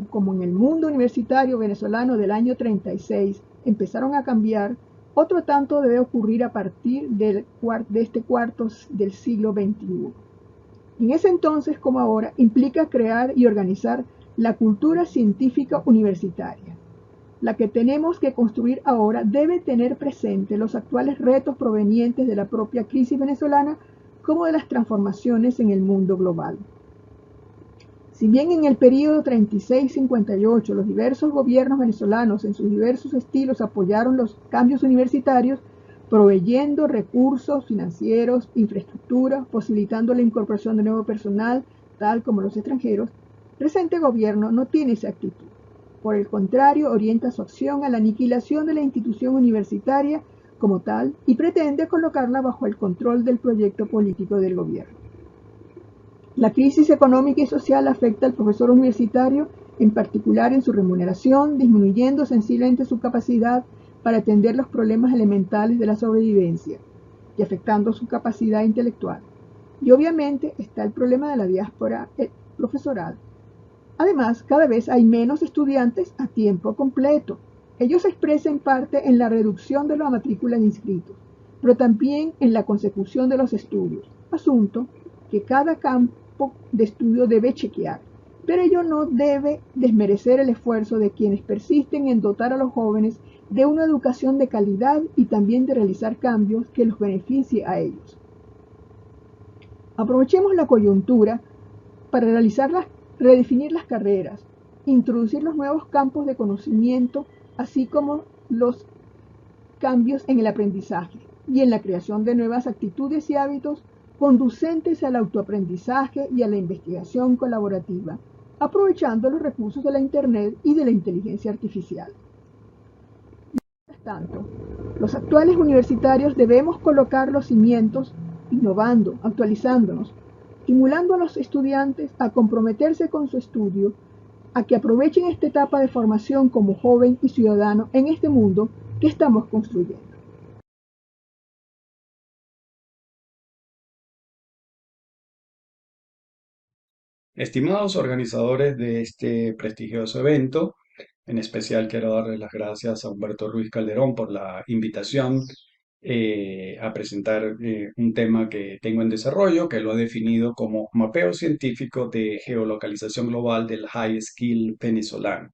como en el mundo universitario venezolano del año 36 empezaron a cambiar, otro tanto debe ocurrir a partir de este cuarto del siglo XXI. En ese entonces, como ahora, implica crear y organizar la cultura científica universitaria. La que tenemos que construir ahora debe tener presente los actuales retos provenientes de la propia crisis venezolana como de las transformaciones en el mundo global. Si bien en el periodo 36-58 los diversos gobiernos venezolanos en sus diversos estilos apoyaron los cambios universitarios, proveyendo recursos financieros, infraestructura, posibilitando la incorporación de nuevo personal, tal como los extranjeros, el presente gobierno no tiene esa actitud. Por el contrario, orienta su acción a la aniquilación de la institución universitaria como tal y pretende colocarla bajo el control del proyecto político del gobierno. La crisis económica y social afecta al profesor universitario, en particular en su remuneración, disminuyendo sensiblemente su capacidad para atender los problemas elementales de la sobrevivencia y afectando su capacidad intelectual. Y obviamente está el problema de la diáspora profesoral. Además, cada vez hay menos estudiantes a tiempo completo. Ello se expresa en parte en la reducción de la matrícula de inscritos, pero también en la consecución de los estudios, asunto que cada campo de estudio debe chequear, pero ello no debe desmerecer el esfuerzo de quienes persisten en dotar a los jóvenes de una educación de calidad y también de realizar cambios que los beneficie a ellos. Aprovechemos la coyuntura para redefinir las carreras, introducir los nuevos campos de conocimiento, así como los cambios en el aprendizaje y en la creación de nuevas actitudes y hábitos conducentes al autoaprendizaje y a la investigación colaborativa, aprovechando los recursos de la Internet y de la inteligencia artificial. Mientras tanto, los actuales universitarios debemos colocar los cimientos, innovando, actualizándonos, estimulando a los estudiantes a comprometerse con su estudio, a que aprovechen esta etapa de formación como joven y ciudadano en este mundo que estamos construyendo. Estimados organizadores de este prestigioso evento, en especial quiero darles las gracias a Humberto Ruiz Calderón por la invitación a presentar un tema que tengo en desarrollo, que lo ha definido como mapeo científico de geolocalización global del high skill venezolano.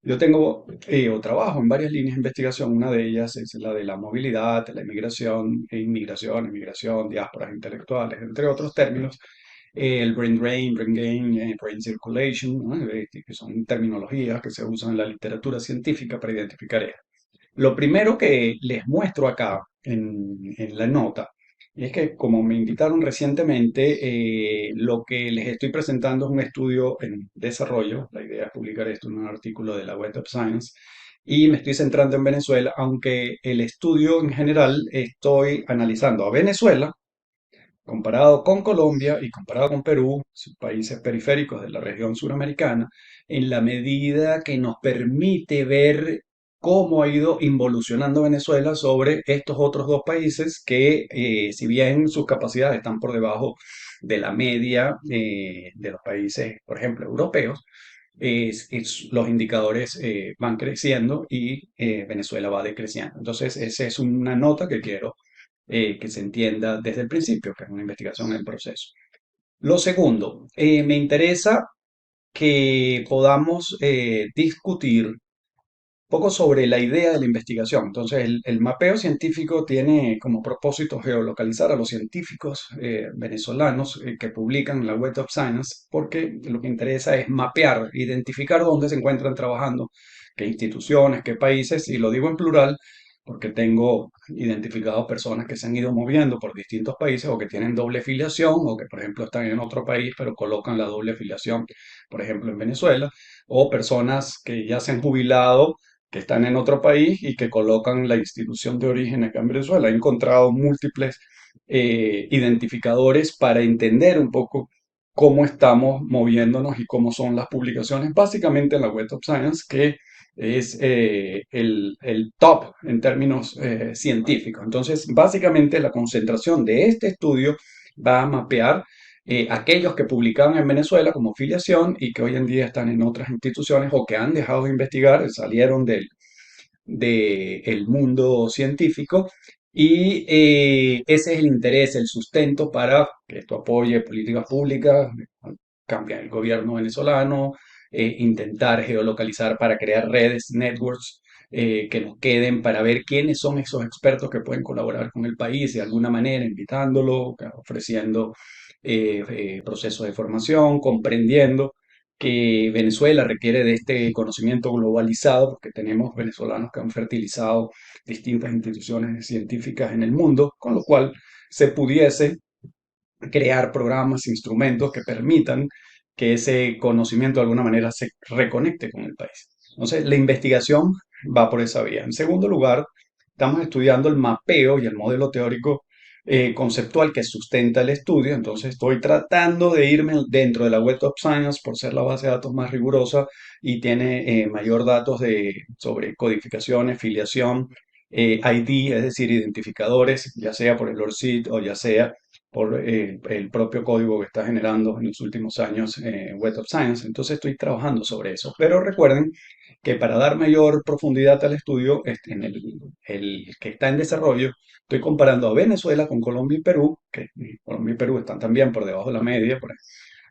Yo tengo o trabajo en varias líneas de investigación. Una de ellas es la de la movilidad, la inmigración, diásporas intelectuales, entre otros términos. El brain drain, brain gain, brain circulation, ¿no? Que son terminologías que se usan en la literatura científica para identificar esto. Lo primero que les muestro acá en la nota es que, como me invitaron recientemente, lo que les estoy presentando es un estudio en desarrollo. La idea es publicar esto en un artículo de la Web of Science. Y me estoy centrando en Venezuela, aunque el estudio en general estoy analizando a Venezuela comparado con Colombia y comparado con Perú, países periféricos de la región suramericana, en la medida que nos permite ver cómo ha ido involucionando Venezuela sobre estos otros dos países que, si bien sus capacidades están por debajo de la media de los países, por ejemplo, europeos, los indicadores van creciendo y Venezuela va decreciendo. Entonces, esa es una nota que quiero que se entienda desde el principio, que es una investigación en proceso. Lo segundo, me interesa que podamos discutir un poco sobre la idea de la investigación. Entonces, el mapeo científico tiene como propósito geolocalizar a los científicos venezolanos que publican en la Web of Science, porque lo que interesa es mapear, identificar dónde se encuentran trabajando qué instituciones, qué países, y lo digo en plural porque tengo identificado personas que se han ido moviendo por distintos países o que tienen doble filiación o que, por ejemplo, están en otro país pero colocan la doble filiación, por ejemplo, en Venezuela, o personas que ya se han jubilado, que están en otro país y que colocan la institución de origen acá en Venezuela. He encontrado múltiples identificadores para entender un poco cómo estamos moviéndonos y cómo son las publicaciones, básicamente en la Web of Science, que es el top en términos científicos. Entonces, básicamente la concentración de este estudio va a mapear aquellos que publicaban en Venezuela como filiación y que hoy en día están en otras instituciones o que han dejado de investigar, salieron del mundo científico y ese es el interés, el sustento para que esto apoye políticas públicas, cambiar el gobierno venezolano, intentar geolocalizar para crear redes, networks que nos queden para ver quiénes son esos expertos que pueden colaborar con el país de alguna manera, invitándolo, ofreciendo procesos de formación, comprendiendo que Venezuela requiere de este conocimiento globalizado, porque tenemos venezolanos que han fertilizado distintas instituciones científicas en el mundo, con lo cual se pudiese crear programas, instrumentos que permitan que ese conocimiento de alguna manera se reconecte con el país. Entonces, la investigación va por esa vía. En segundo lugar, estamos estudiando el mapeo y el modelo teórico conceptual que sustenta el estudio. Entonces, estoy tratando de irme dentro de la Web of Science por ser la base de datos más rigurosa y tiene mayor datos sobre codificaciones, filiación, ID, es decir, identificadores, ya sea por el ORCID o ya sea por el propio código que está generando en los últimos años Web of Science. Entonces estoy trabajando sobre eso. Pero recuerden que para dar mayor profundidad al estudio, en el que está en desarrollo, estoy comparando a Venezuela con Colombia y Perú, que Colombia y Perú están también por debajo de la media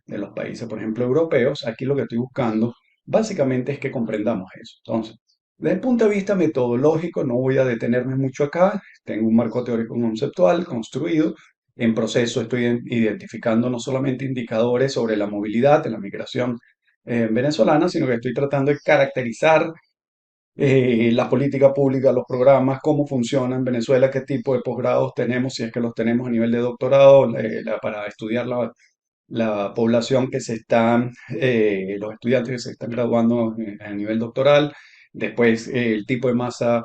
de los países, por ejemplo, europeos. Aquí lo que estoy buscando básicamente es que comprendamos eso. Entonces, desde el punto de vista metodológico, no voy a detenerme mucho acá. Tengo un marco teórico conceptual construido. En proceso estoy identificando no solamente indicadores sobre la movilidad en la migración venezolana, sino que estoy tratando de caracterizar la política pública, los programas, cómo funciona en Venezuela, qué tipo de posgrados tenemos, si es que los tenemos a nivel de doctorado, para estudiar la población que se está, los estudiantes que se están graduando a nivel doctoral, después el tipo de masa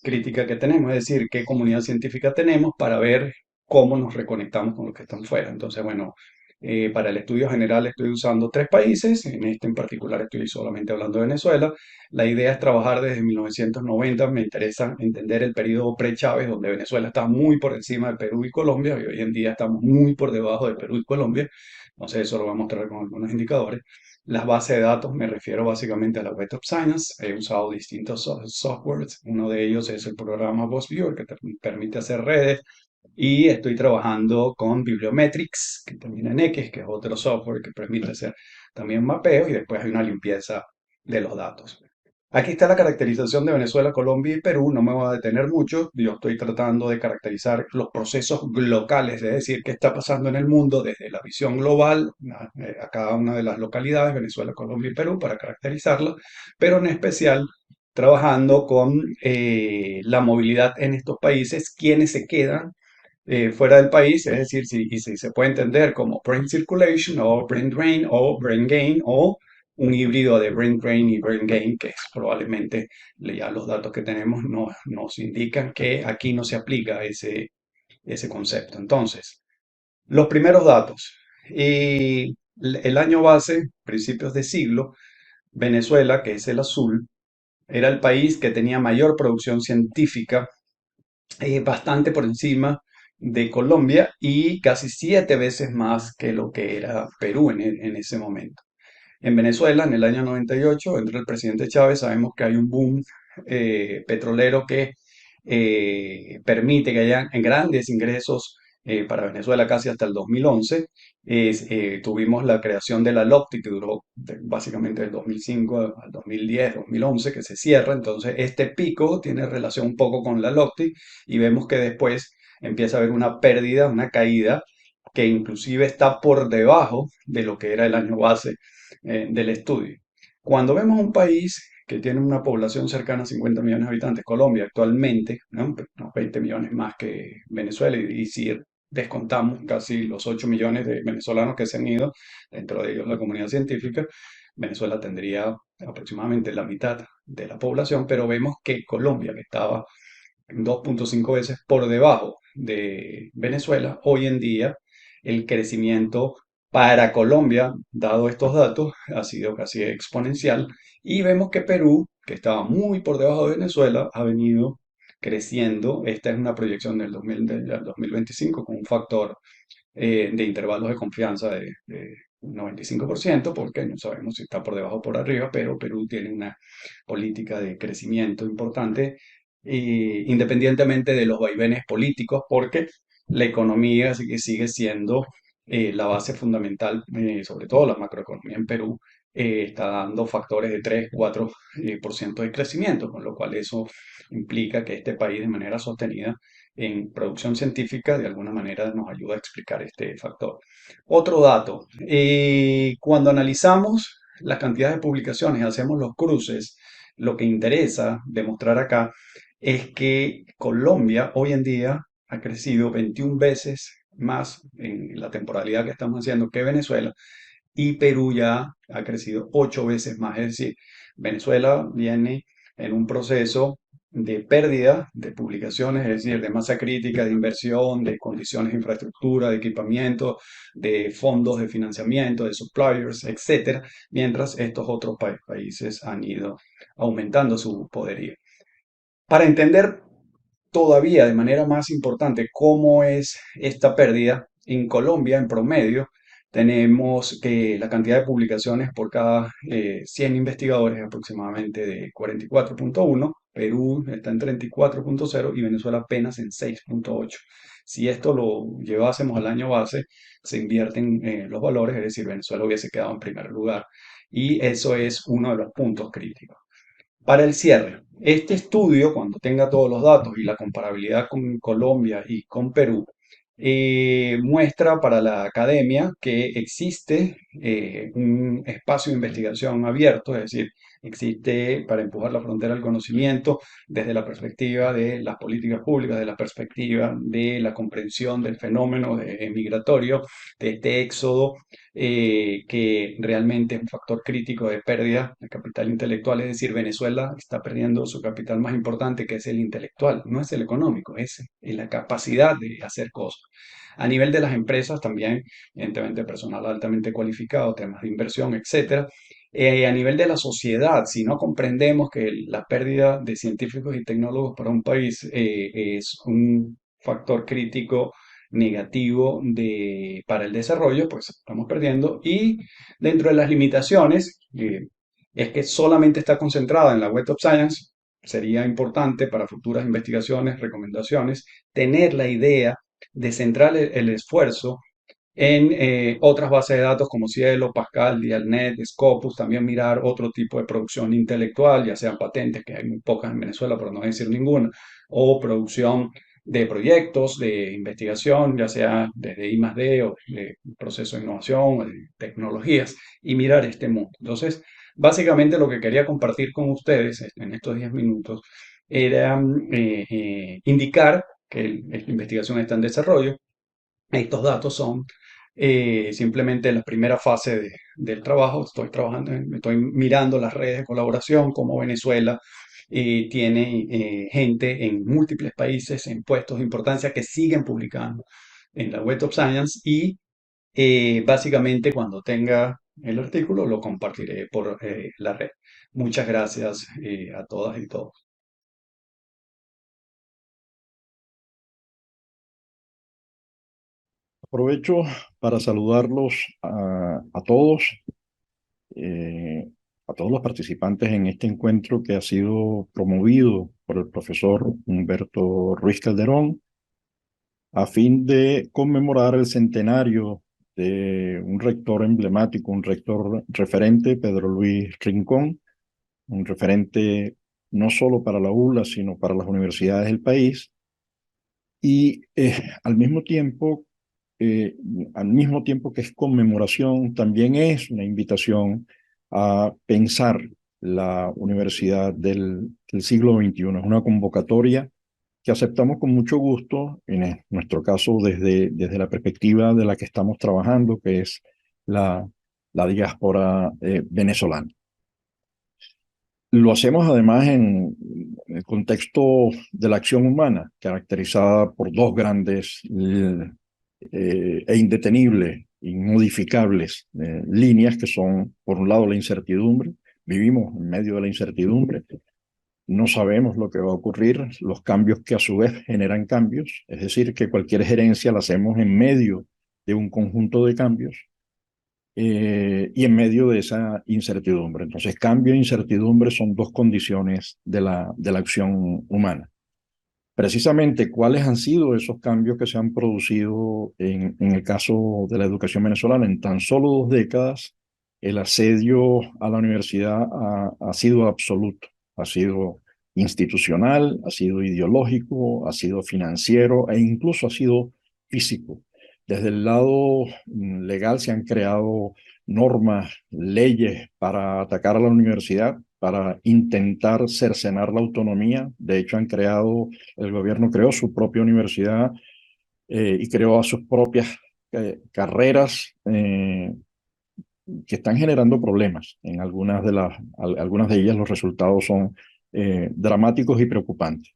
crítica que tenemos, es decir, qué comunidad científica tenemos para ver cómo nos reconectamos con los que están fuera. Entonces, bueno, para el estudio general estoy usando 3 países, en este en particular estoy solamente hablando de Venezuela. La idea es trabajar desde 1990, me interesa entender el periodo pre-Chávez, donde Venezuela está muy por encima de Perú y Colombia, y hoy en día estamos muy por debajo de Perú y Colombia. Entonces eso lo voy a mostrar con algunos indicadores. Las bases de datos me refiero básicamente a la Web of Science. He usado distintos softwares. Uno de ellos es el programa BuzzViewer que te permite hacer redes. Y estoy trabajando con Bibliometrics, que termina en X, que es otro software que permite hacer también mapeos y después hay una limpieza de los datos. Aquí está la caracterización de Venezuela, Colombia y Perú. No me voy a detener mucho. Yo estoy tratando de caracterizar los procesos locales, es decir, qué está pasando en el mundo desde la visión global a cada una de las localidades, Venezuela, Colombia y Perú, para caracterizarlo, pero en especial trabajando con la movilidad en estos países, quiénes se quedan fuera del país, es decir, si se puede entender como brain circulation o brain drain o brain gain o un híbrido de brain drain y brain gain, que es probablemente ya los datos que tenemos nos indican que aquí no se aplica ese concepto. Entonces, los primeros datos. Y el año base, principios de siglo, Venezuela, que es el azul, era el país que tenía mayor producción científica, bastante por encima de Colombia y casi 7 veces más que lo que era Perú en ese momento. En Venezuela, en el año 98, entre el presidente Chávez, sabemos que hay un boom petrolero que permite que haya grandes ingresos para Venezuela casi hasta el 2011. Tuvimos la creación de la LOCTI, que duró básicamente del 2005 al 2010, 2011, que se cierra. Entonces, este pico tiene relación un poco con la LOCTI y vemos que después empieza a haber una pérdida, una caída, que inclusive está por debajo de lo que era el año base del estudio. Cuando vemos un país que tiene una población cercana a 50 millones de habitantes, Colombia actualmente, ¿no? Unos 20 millones más que Venezuela, y si descontamos casi los 8 millones de venezolanos que se han ido, dentro de ellos la comunidad científica, Venezuela tendría aproximadamente la mitad de la población, pero vemos que Colombia, que estaba 2,5 veces por debajo de Venezuela, hoy en día el crecimiento para Colombia, dado estos datos, ha sido casi exponencial. Y vemos que Perú, que estaba muy por debajo de Venezuela, ha venido creciendo. Esta es una proyección del 2025 con un factor de intervalos de confianza de 95%, porque no sabemos si está por debajo o por arriba, pero Perú tiene una política de crecimiento importante, independientemente de los vaivenes políticos, porque la economía sigue siendo la base fundamental, sobre todo la macroeconomía en Perú. Está dando factores de 3, 4% de crecimiento, con lo cual eso implica que este país de manera sostenida en producción científica de alguna manera nos ayuda a explicar este factor. Otro dato, cuando analizamos las cantidades de publicaciones, hacemos los cruces, lo que interesa demostrar acá es que Colombia hoy en día ha crecido 21 veces más en la temporalidad que estamos haciendo que Venezuela, y Perú ya ha crecido 8 veces más. Es decir, Venezuela viene en un proceso de pérdida de publicaciones, es decir, de masa crítica, de inversión, de condiciones de infraestructura, de equipamiento, de fondos de financiamiento, de suppliers, etcétera, mientras estos otros países han ido aumentando su poderío. Para entender todavía de manera más importante cómo es esta pérdida, en Colombia en promedio tenemos que la cantidad de publicaciones por cada 100 investigadores es aproximadamente de 44,1, Perú está en 34,0 y Venezuela apenas en 6,8. Si esto lo llevásemos al año base, se invierten los valores, es decir, Venezuela hubiese quedado en primer lugar, y eso es uno de los puntos críticos. Para el cierre, este estudio, cuando tenga todos los datos y la comparabilidad con Colombia y con Perú, muestra para la academia que existe un espacio de investigación abierto, es decir, existe para empujar la frontera del conocimiento desde la perspectiva de las políticas públicas, de la perspectiva de la comprensión del fenómeno migratorio, de este éxodo que realmente es un factor crítico de pérdida de capital intelectual. Es decir, Venezuela está perdiendo su capital más importante, que es el intelectual, no es el económico, es la capacidad de hacer cosas. A nivel de las empresas también, evidentemente personal altamente cualificado, temas de inversión, etcétera. A nivel de la sociedad, si no comprendemos que la pérdida de científicos y tecnólogos para un país es un factor crítico negativo para el desarrollo, pues estamos perdiendo. Y dentro de las limitaciones, es que solamente está concentrada en la Web of Science. Sería importante para futuras investigaciones, recomendaciones, tener la idea de centrar el esfuerzo en otras bases de datos como Cielo, Pascal, Dialnet, Scopus, también mirar otro tipo de producción intelectual, ya sean patentes, que hay muy pocas en Venezuela, por no decir ninguna, o producción de proyectos de investigación, ya sea desde I+D o de proceso de innovación, o de tecnologías, y mirar este mundo. Entonces, básicamente lo que quería compartir con ustedes en estos 10 minutos era indicar que esta investigación está en desarrollo. Estos datos son simplemente la primera fase del trabajo. Estoy trabajando, estoy mirando las redes de colaboración, como Venezuela tiene gente en múltiples países, en puestos de importancia, que siguen publicando en la Web of Science, y básicamente cuando tenga el artículo lo compartiré por la red. Muchas gracias a todas y todos. Aprovecho para saludarlos eh, a todos los participantes en este encuentro que ha sido promovido por el profesor Humberto Ruiz Calderón a fin de conmemorar el centenario de un rector emblemático, un rector referente, Pedro Luis Rincón, un referente no solo para la ULA, sino para las universidades del país. Y al mismo tiempo, al mismo tiempo que es conmemoración, también es una invitación a pensar la universidad del siglo XXI. Es una convocatoria que aceptamos con mucho gusto, en nuestro caso desde la perspectiva de la que estamos trabajando, que es la diáspora venezolana. Lo hacemos además en el contexto de la acción humana, caracterizada por dos grandes e indetenibles, inmodificables líneas que son, por un lado, la incertidumbre. Vivimos en medio de la incertidumbre, no sabemos lo que va a ocurrir, los cambios que a su vez generan cambios, es decir, que cualquier gerencia la hacemos en medio de un conjunto de cambios y en medio de esa incertidumbre. Entonces, cambio e incertidumbre son dos condiciones de la acción humana. Precisamente, ¿cuáles han sido esos cambios que se han producido en el caso de la educación venezolana? En tan solo 2 décadas, el asedio a la universidad ha sido absoluto, ha sido institucional, ha sido ideológico, ha sido financiero e incluso ha sido físico. Desde el lado legal se han creado normas, leyes para atacar a la universidad, para intentar cercenar la autonomía. De hecho, el gobierno creó su propia universidad y creó a sus propias carreras que están generando problemas. En algunas de ellas los resultados son dramáticos y preocupantes.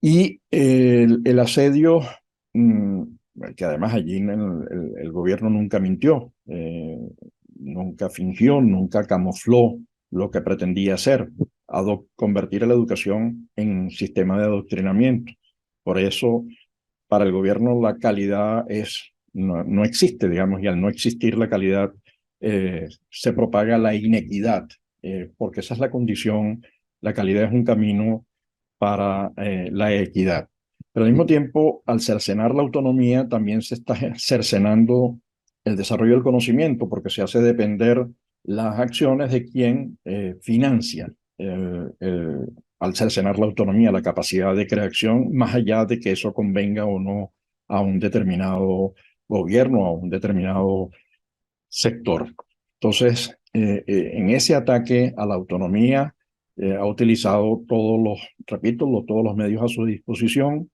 Y el asedio, que además allí el gobierno nunca mintió, nunca fingió, nunca camufló lo que pretendía hacer, convertir a la educación en sistema de adoctrinamiento. Por eso, para el gobierno la calidad no existe, digamos, y al no existir la calidad se propaga la inequidad, porque esa es la condición. La calidad es un camino para la equidad. Pero al mismo tiempo, al cercenar la autonomía, también se está cercenando el desarrollo del conocimiento, porque se hace depender las acciones de quien financia al cercenar la autonomía, la capacidad de creación, más allá de que eso convenga o no a un determinado gobierno, a un determinado sector. Entonces, en ese ataque a la autonomía, ha utilizado todos los medios a su disposición,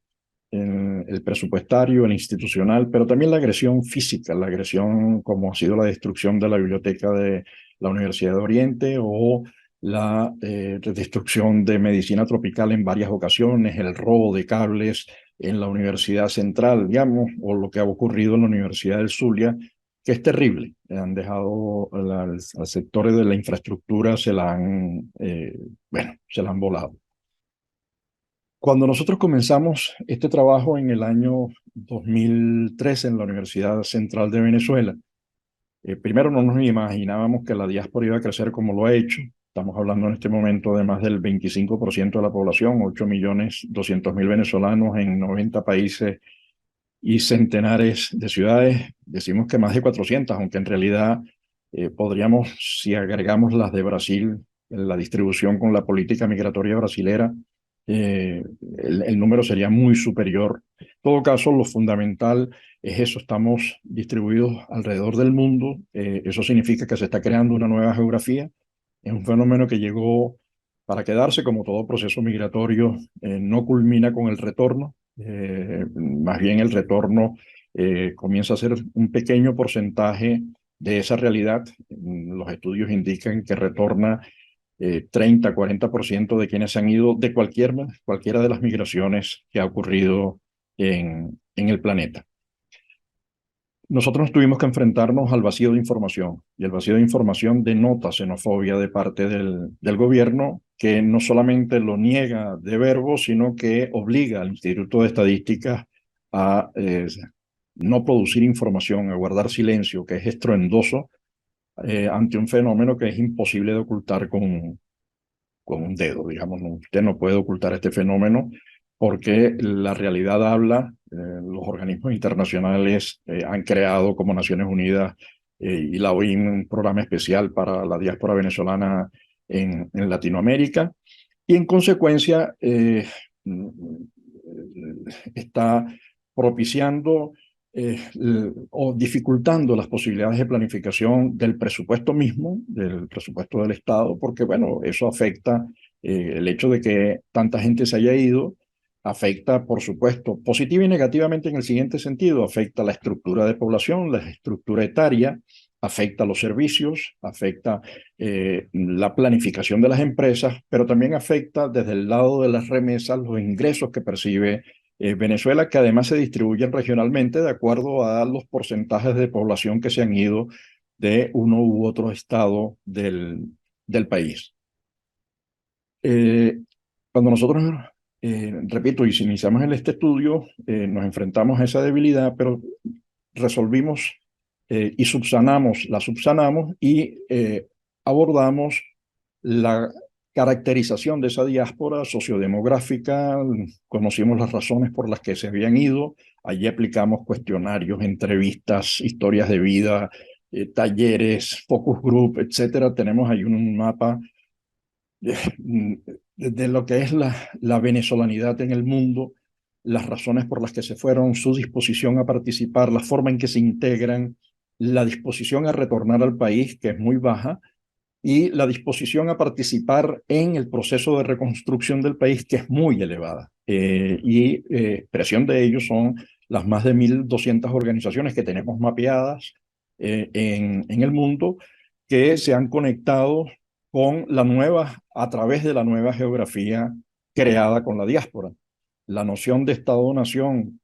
el presupuestario, el institucional, pero también la agresión física, la agresión como ha sido la destrucción de la biblioteca de la Universidad de Oriente o la destrucción de medicina tropical en varias ocasiones, el robo de cables en la Universidad Central, digamos, o lo que ha ocurrido en la Universidad del Zulia, que es terrible. Han dejado al sector de la infraestructura, se la han volado. Cuando nosotros comenzamos este trabajo en el año 2013 en la Universidad Central de Venezuela, primero no nos imaginábamos que la diáspora iba a crecer como lo ha hecho. Estamos hablando en este momento de más del 25% de la población, 8.200.000 venezolanos en 90 países y centenares de ciudades. Decimos que más de 400, aunque en realidad podríamos, si agregamos las de Brasil, la distribución con la política migratoria brasilera, el número sería muy superior. En todo caso, lo fundamental es eso, estamos distribuidos alrededor del mundo, eso significa que se está creando una nueva geografía, es un fenómeno que llegó para quedarse, como todo proceso migratorio, no culmina con el retorno, más bien el retorno comienza a ser un pequeño porcentaje de esa realidad. Los estudios indican que retorna 30-40% de quienes se han ido de cualquiera de las migraciones que ha ocurrido en el planeta. Nosotros tuvimos que enfrentarnos al vacío de información, y el vacío de información denota xenofobia de parte del gobierno, que no solamente lo niega de verbo, sino que obliga al Instituto de Estadística a no producir información, a guardar silencio, que es estruendoso ante un fenómeno que es imposible de ocultar con un dedo, digamos. Usted no puede ocultar este fenómeno porque la realidad habla. Los organismos internacionales han creado, como Naciones Unidas y la OIM, un programa especial para la diáspora venezolana en Latinoamérica, y en consecuencia está propiciando o dificultando las posibilidades de planificación del presupuesto mismo, del presupuesto del Estado, porque, bueno, eso afecta el hecho de que tanta gente se haya ido, afecta, por supuesto, positiva y negativamente en el siguiente sentido, afecta la estructura de población, la estructura etaria, afecta los servicios, afecta la planificación de las empresas, pero también afecta desde el lado de las remesas los ingresos que percibe Venezuela, que además se distribuyen regionalmente de acuerdo a los porcentajes de población que se han ido de uno u otro estado del país. Cuando nosotros, repito, iniciamos este estudio, nos enfrentamos a esa debilidad, pero resolvimos y la subsanamos y abordamos la caracterización de esa diáspora sociodemográfica, conocimos las razones por las que se habían ido, allí aplicamos cuestionarios, entrevistas, historias de vida, talleres, focus group, etcétera. Tenemos ahí un mapa de lo que es la venezolanidad en el mundo, las razones por las que se fueron, su disposición a participar, la forma en que se integran, la disposición a retornar al país, que es muy baja, y la disposición a participar en el proceso de reconstrucción del país, que es muy elevada. Expresión de ello son las más de 1.200 organizaciones que tenemos mapeadas en el mundo, que se han conectado con a través de la nueva geografía creada con la diáspora. La noción de Estado-nación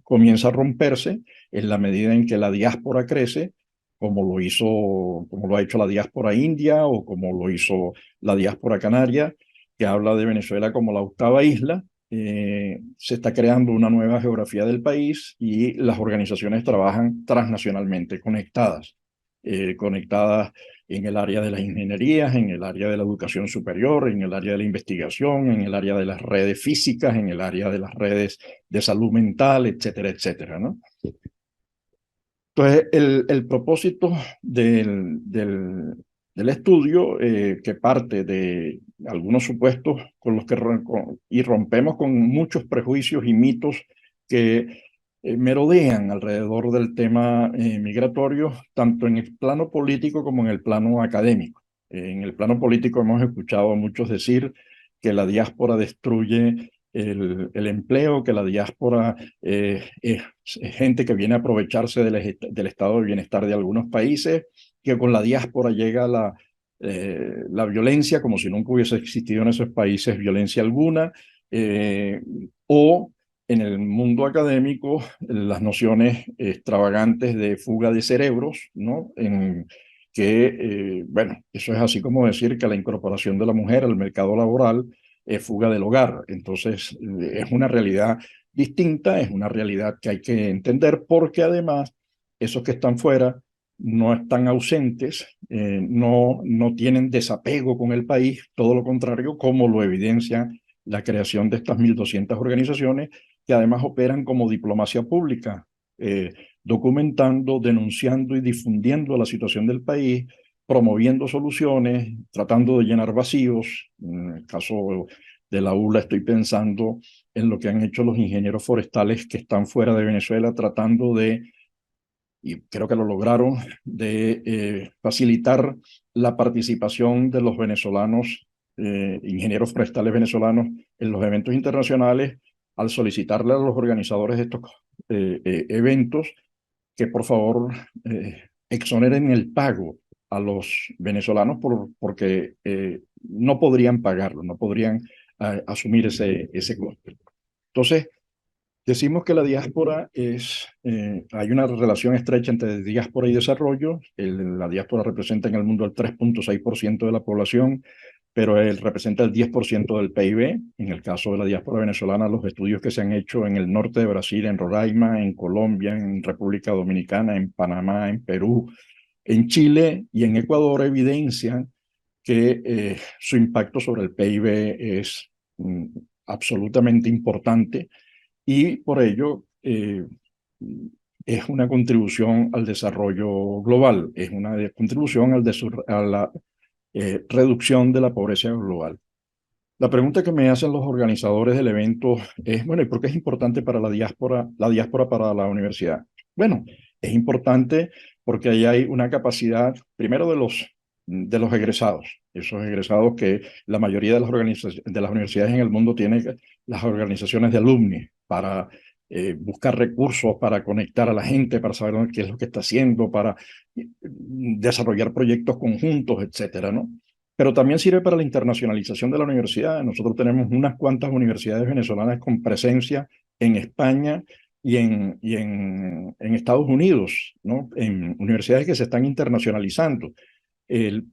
comienza a romperse en la medida en que la diáspora crece, como lo ha hecho la diáspora india o como lo hizo la diáspora canaria, que habla de Venezuela como la octava isla. Se está creando una nueva geografía del país y las organizaciones trabajan transnacionalmente, conectadas en el área de las ingenierías, en el área de la educación superior, en el área de la investigación, en el área de las redes físicas, en el área de las redes de salud mental, etcétera, etcétera, ¿no? Entonces, el propósito del estudio, que parte de algunos supuestos con los que y rompemos con muchos prejuicios y mitos que merodean alrededor del tema migratorio, tanto en el plano político como en el plano académico. En el plano político hemos escuchado a muchos decir que la diáspora destruye el empleo, que la diáspora es gente que viene a aprovecharse del estado de bienestar de algunos países, que con la diáspora llega la violencia como si nunca hubiese existido en esos países violencia alguna, o en el mundo académico las nociones extravagantes de fuga de cerebros, ¿no? Bueno, eso es así como decir que la incorporación de la mujer al mercado laboral es fuga del hogar. Entonces, es una realidad distinta, es una realidad que hay que entender, porque además esos que están fuera no están ausentes, no tienen desapego con el país, todo lo contrario, como lo evidencia la creación de estas 1.200 organizaciones, que además operan como diplomacia pública, documentando, denunciando y difundiendo la situación del país, promoviendo soluciones, tratando de llenar vacíos. En el caso de la ULA estoy pensando en lo que han hecho los ingenieros forestales que están fuera de Venezuela, tratando y creo que lo lograron, de facilitar la participación de los venezolanos, ingenieros forestales venezolanos, en los eventos internacionales, al solicitarle a los organizadores de estos eventos que por favor exoneren el pago a los venezolanos porque no podrían pagarlo, no podrían asumir ese costo. Entonces, decimos que la diáspora hay una relación estrecha entre diáspora y desarrollo. La diáspora representa en el mundo el 3.6% de la población, pero él representa el 10% del PIB. En el caso de la diáspora venezolana, los estudios que se han hecho en el norte de Brasil, en Roraima, en Colombia, en República Dominicana, en Panamá, en Perú, en Chile y en Ecuador evidencian que su impacto sobre el PIB es absolutamente importante y por ello es una contribución al desarrollo global, es una contribución a la reducción de la pobreza global. La pregunta que me hacen los organizadores del evento es, bueno, ¿y por qué es importante para la diáspora para la universidad? Bueno, es importante porque ahí hay una capacidad, primero de los egresados, esos egresados que la mayoría de de las universidades en el mundo tienen las organizaciones de alumni para buscar recursos, para conectar a la gente, para saber qué es lo que está haciendo, para desarrollar proyectos conjuntos, etcétera, ¿no? Pero también sirve para la internacionalización de la universidad. Nosotros tenemos unas cuantas universidades venezolanas con presencia en España en Estados Unidos, ¿no? En universidades que se están internacionalizando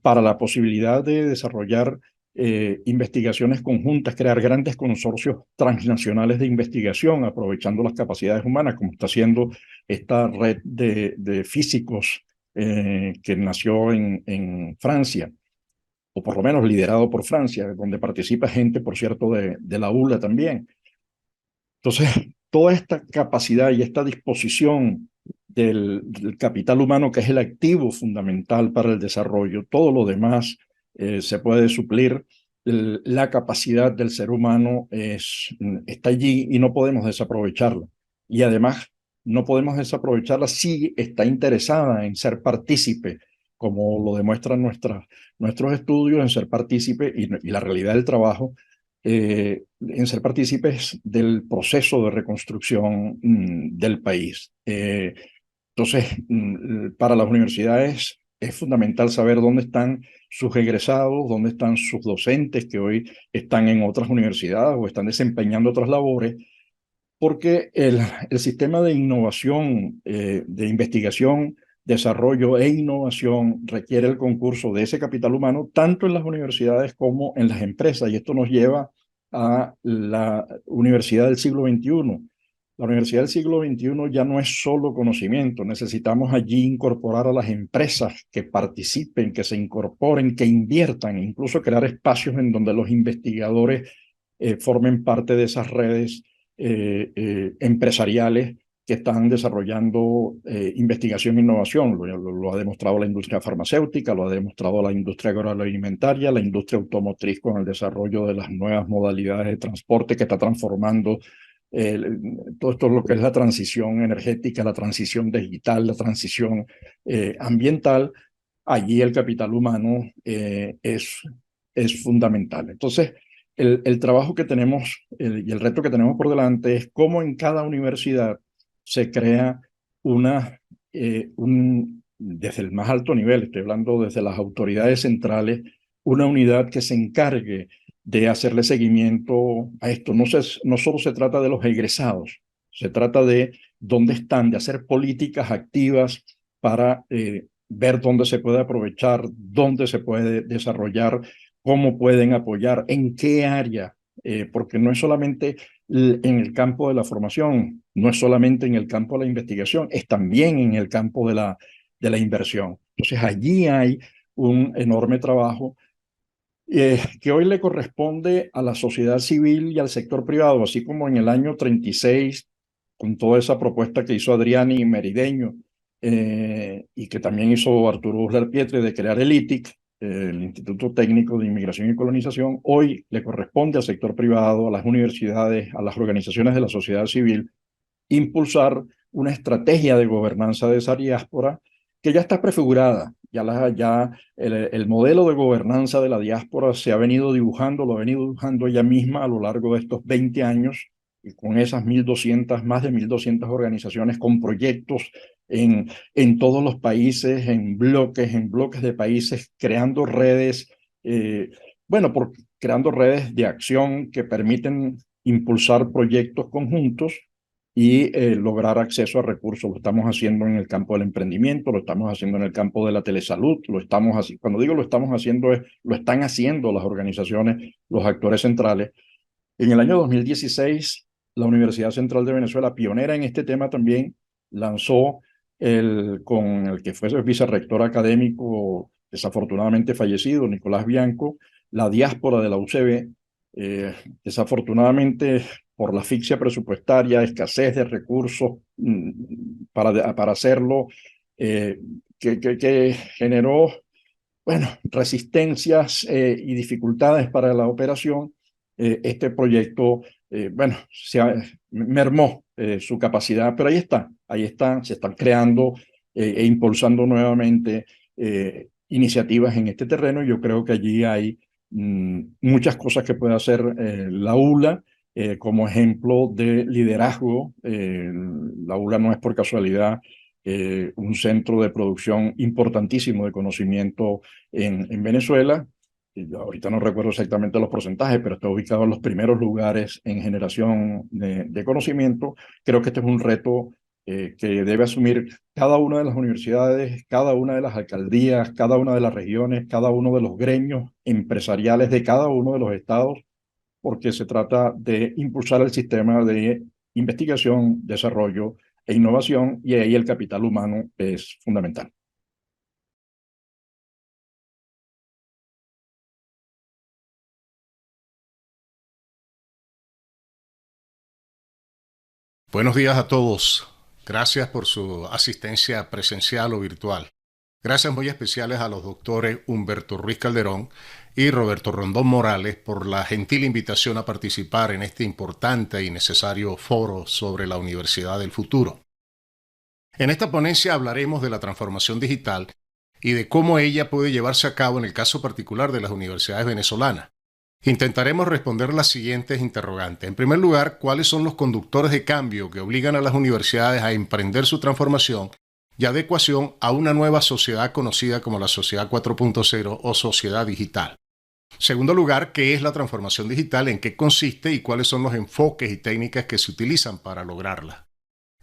para la posibilidad de desarrollar investigaciones conjuntas, crear grandes consorcios transnacionales de investigación, aprovechando las capacidades humanas, como está haciendo esta red de físicos que nació en Francia, o por lo menos liderado por Francia, donde participa gente, por cierto, de la ULA también. Entonces, toda esta capacidad y esta disposición del capital humano, que es el activo fundamental para el desarrollo, todo lo demás se puede suplir. La capacidad del ser humano está allí y no podemos desaprovecharla. Y además, no podemos desaprovecharla si está interesada en ser partícipe, como lo demuestran nuestros estudios, en ser partícipe y la realidad del trabajo, en ser partícipes del proceso de reconstrucción del país. Entonces, para las universidades es fundamental saber dónde están sus egresados, dónde están sus docentes que hoy están en otras universidades o están desempeñando otras labores, porque el sistema de innovación, de investigación, desarrollo e innovación requiere el concurso de ese capital humano, tanto en las universidades como en las empresas. Y esto nos lleva a la universidad del siglo XXI. La universidad del siglo XXI ya no es solo conocimiento, necesitamos allí incorporar a las empresas que participen, que se incorporen, que inviertan, incluso crear espacios en donde los investigadores formen parte de esas redes empresariales que están desarrollando investigación e innovación. Lo ha demostrado la industria farmacéutica, lo ha demostrado la industria agroalimentaria, la industria automotriz con el desarrollo de las nuevas modalidades de transporte que está transformando todo esto, lo que es la transición energética, la transición digital, la transición ambiental. Allí el capital humano es fundamental. Entonces, el trabajo que tenemos y el reto que tenemos por delante es cómo en cada universidad se crea desde el más alto nivel, estoy hablando desde las autoridades centrales, una unidad que se encargue de hacerle seguimiento a esto. No solo se trata de los egresados, se trata de dónde están, de hacer políticas activas para ver dónde se puede aprovechar, dónde se puede desarrollar, cómo pueden apoyar, en qué área, porque no es solamente en el campo de la formación, no es solamente en el campo de la investigación, es también en el campo de la inversión. Entonces allí hay un enorme trabajo que hoy le corresponde a la sociedad civil y al sector privado, así como en el año 36, con toda esa propuesta que hizo Adriani y Merideño, y que también hizo Arturo Uslar Pietri de crear el ITIC, el Instituto Técnico de Inmigración y Colonización. Hoy le corresponde al sector privado, a las universidades, a las organizaciones de la sociedad civil, impulsar una estrategia de gobernanza de esa diáspora que ya está prefigurada. Ya el modelo de gobernanza de la diáspora se ha venido dibujando, lo ha venido dibujando ella misma a lo largo de estos 20 años, y con esas más de 1.200 organizaciones con proyectos en todos los países, en bloques de países, creando redes, creando redes de acción que permiten impulsar proyectos conjuntos y lograr acceso a recursos. Lo estamos haciendo en el campo del emprendimiento, lo estamos haciendo en el campo de la telesalud, cuando digo lo estamos haciendo, lo están haciendo las organizaciones, los actores centrales. En el año 2016, la Universidad Central de Venezuela, pionera en este tema también, lanzó con el que fue vicerrector académico, desafortunadamente fallecido, Nicolás Bianco, la diáspora de la UCB. Desafortunadamente, por la asfixia presupuestaria, escasez de recursos para hacerlo, que generó, bueno, resistencias y dificultades para la operación. este proyecto, bueno, mermó su capacidad, pero ahí están, se están creando e impulsando nuevamente iniciativas en este terreno. Yo creo que allí hay muchas cosas que puede hacer la ULA como ejemplo de liderazgo. La ULA no es por casualidad un centro de producción importantísimo de conocimiento en Venezuela. Ahorita no recuerdo exactamente los porcentajes, pero está ubicado en los primeros lugares en generación de conocimiento. Creo que este es un reto que debe asumir cada una de las universidades, cada una de las alcaldías, cada una de las regiones, cada uno de los gremios empresariales de cada uno de los estados, porque se trata de impulsar el sistema de investigación, desarrollo e innovación, y ahí el capital humano es fundamental. Buenos días a todos. Gracias por su asistencia presencial o virtual. Gracias muy especiales a los doctores Humberto Ruiz Calderón y Roberto Rondón Morales por la gentil invitación a participar en este importante y necesario foro sobre la Universidad del Futuro. En esta ponencia hablaremos de la transformación digital y de cómo ella puede llevarse a cabo en el caso particular de las universidades venezolanas. Intentaremos responder las siguientes interrogantes. En primer lugar, ¿cuáles son los conductores de cambio que obligan a las universidades a emprender su transformación y adecuación a una nueva sociedad conocida como la Sociedad 4.0 o sociedad digital? Segundo lugar, ¿qué es la transformación digital? ¿En qué consiste y cuáles son los enfoques y técnicas que se utilizan para lograrla?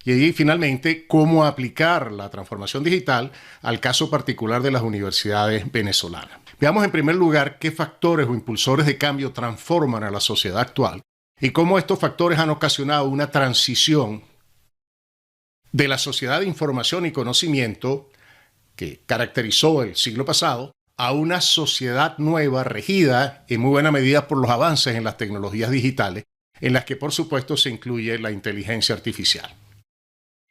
Y ahí, finalmente, ¿cómo aplicar la transformación digital al caso particular de las universidades venezolanas? Veamos en primer lugar qué factores o impulsores de cambio transforman a la sociedad actual y cómo estos factores han ocasionado una transición de la sociedad de información y conocimiento que caracterizó el siglo pasado a una sociedad nueva regida en muy buena medida por los avances en las tecnologías digitales, en las que por supuesto se incluye la inteligencia artificial.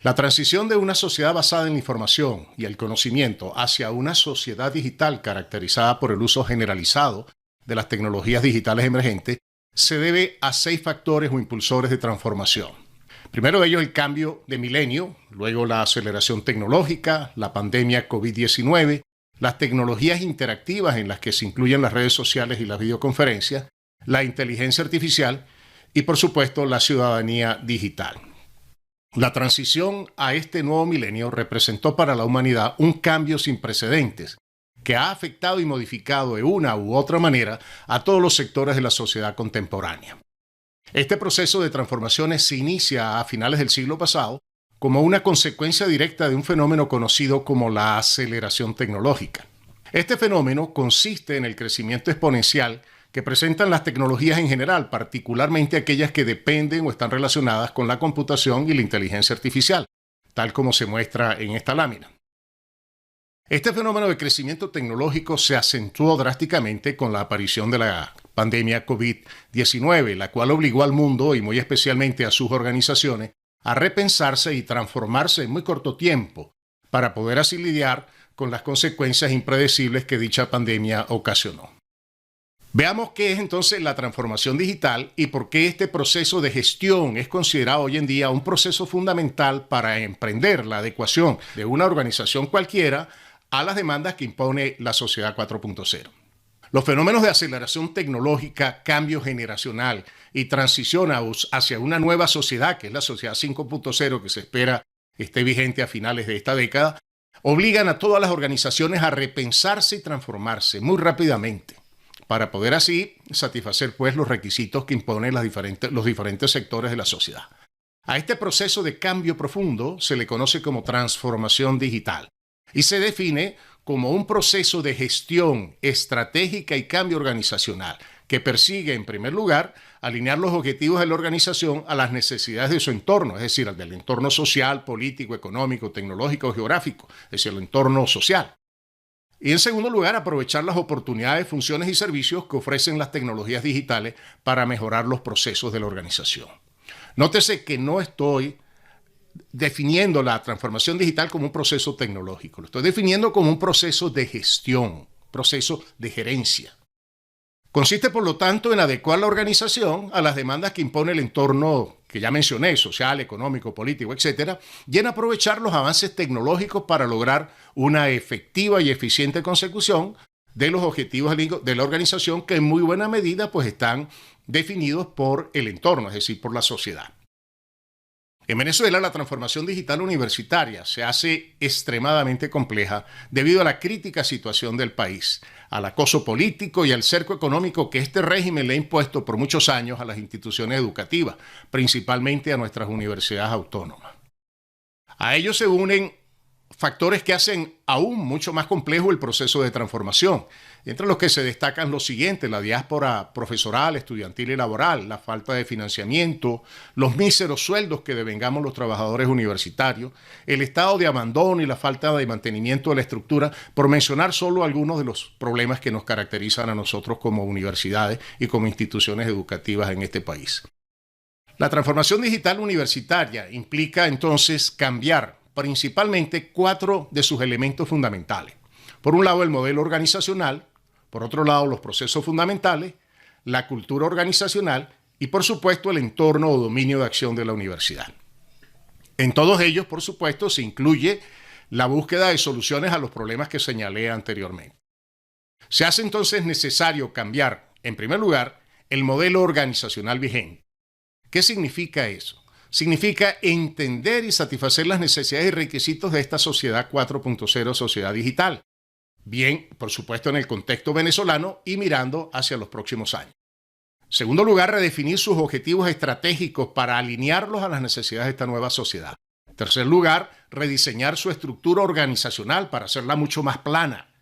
La transición de una sociedad basada en la información y el conocimiento hacia una sociedad digital caracterizada por el uso generalizado de las tecnologías digitales emergentes se debe a 6 factores o impulsores de transformación. Primero de ellos el cambio de milenio, luego la aceleración tecnológica, la pandemia COVID-19, las tecnologías interactivas en las que se incluyen las redes sociales y las videoconferencias, la inteligencia artificial y por supuesto la ciudadanía digital. La transición a este nuevo milenio representó para la humanidad un cambio sin precedentes que ha afectado y modificado de una u otra manera a todos los sectores de la sociedad contemporánea. Este proceso de transformaciones se inicia a finales del siglo pasado como una consecuencia directa de un fenómeno conocido como la aceleración tecnológica. Este fenómeno consiste en el crecimiento exponencial que presentan las tecnologías en general, particularmente aquellas que dependen o están relacionadas con la computación y la inteligencia artificial, tal como se muestra en esta lámina. Este fenómeno de crecimiento tecnológico se acentuó drásticamente con la aparición de la pandemia COVID-19, la cual obligó al mundo y muy especialmente a sus organizaciones a repensarse y transformarse en muy corto tiempo para poder así lidiar con las consecuencias impredecibles que dicha pandemia ocasionó. Veamos qué es entonces la transformación digital y por qué este proceso de gestión es considerado hoy en día un proceso fundamental para emprender la adecuación de una organización cualquiera a las demandas que impone la sociedad 4.0. Los fenómenos de aceleración tecnológica, cambio generacional y transición hacia una nueva sociedad, que es la sociedad 5.0 que se espera esté vigente a finales de esta década, obligan a todas las organizaciones a repensarse y transformarse muy rápidamente, para poder así satisfacer pues los requisitos que imponen los diferentes sectores de la sociedad. A este proceso de cambio profundo se le conoce como transformación digital y se define como un proceso de gestión estratégica y cambio organizacional que persigue en primer lugar alinear los objetivos de la organización a las necesidades de su entorno, es decir, del entorno social, político, económico, tecnológico, geográfico, es decir, el entorno social. Y en segundo lugar, aprovechar las oportunidades, funciones y servicios que ofrecen las tecnologías digitales para mejorar los procesos de la organización. Nótese que no estoy definiendo la transformación digital como un proceso tecnológico, lo estoy definiendo como un proceso de gestión, proceso de gerencia. Consiste, por lo tanto, en adecuar la organización a las demandas que impone el entorno que ya mencioné, social, económico, político, etcétera, y en aprovechar los avances tecnológicos para lograr una efectiva y eficiente consecución de los objetivos de la organización, que en muy buena medida pues están definidos por el entorno, es decir, por la sociedad. En Venezuela, la transformación digital universitaria se hace extremadamente compleja debido a la crítica situación del país, al acoso político y al cerco económico que este régimen le ha impuesto por muchos años a las instituciones educativas, principalmente a nuestras universidades autónomas. A ello se unen factores que hacen aún mucho más complejo el proceso de transformación, entre los que se destacan los siguientes: la diáspora profesoral, estudiantil y laboral, la falta de financiamiento, los míseros sueldos que devengamos los trabajadores universitarios, el estado de abandono y la falta de mantenimiento de la estructura, por mencionar solo algunos de los problemas que nos caracterizan a nosotros como universidades y como instituciones educativas en este país. La transformación digital universitaria implica entonces cambiar principalmente 4 de sus elementos fundamentales. Por un lado, el modelo organizacional; por otro lado, los procesos fundamentales; la cultura organizacional y, por supuesto, el entorno o dominio de acción de la universidad. En todos ellos, por supuesto, se incluye la búsqueda de soluciones a los problemas que señalé anteriormente. Se hace entonces necesario cambiar, en primer lugar, el modelo organizacional vigente. ¿Qué significa eso? Significa entender y satisfacer las necesidades y requisitos de esta sociedad 4.0, sociedad digital. Bien, por supuesto, en el contexto venezolano y mirando hacia los próximos años. En segundo lugar, redefinir sus objetivos estratégicos para alinearlos a las necesidades de esta nueva sociedad. En tercer lugar, rediseñar su estructura organizacional para hacerla mucho más plana,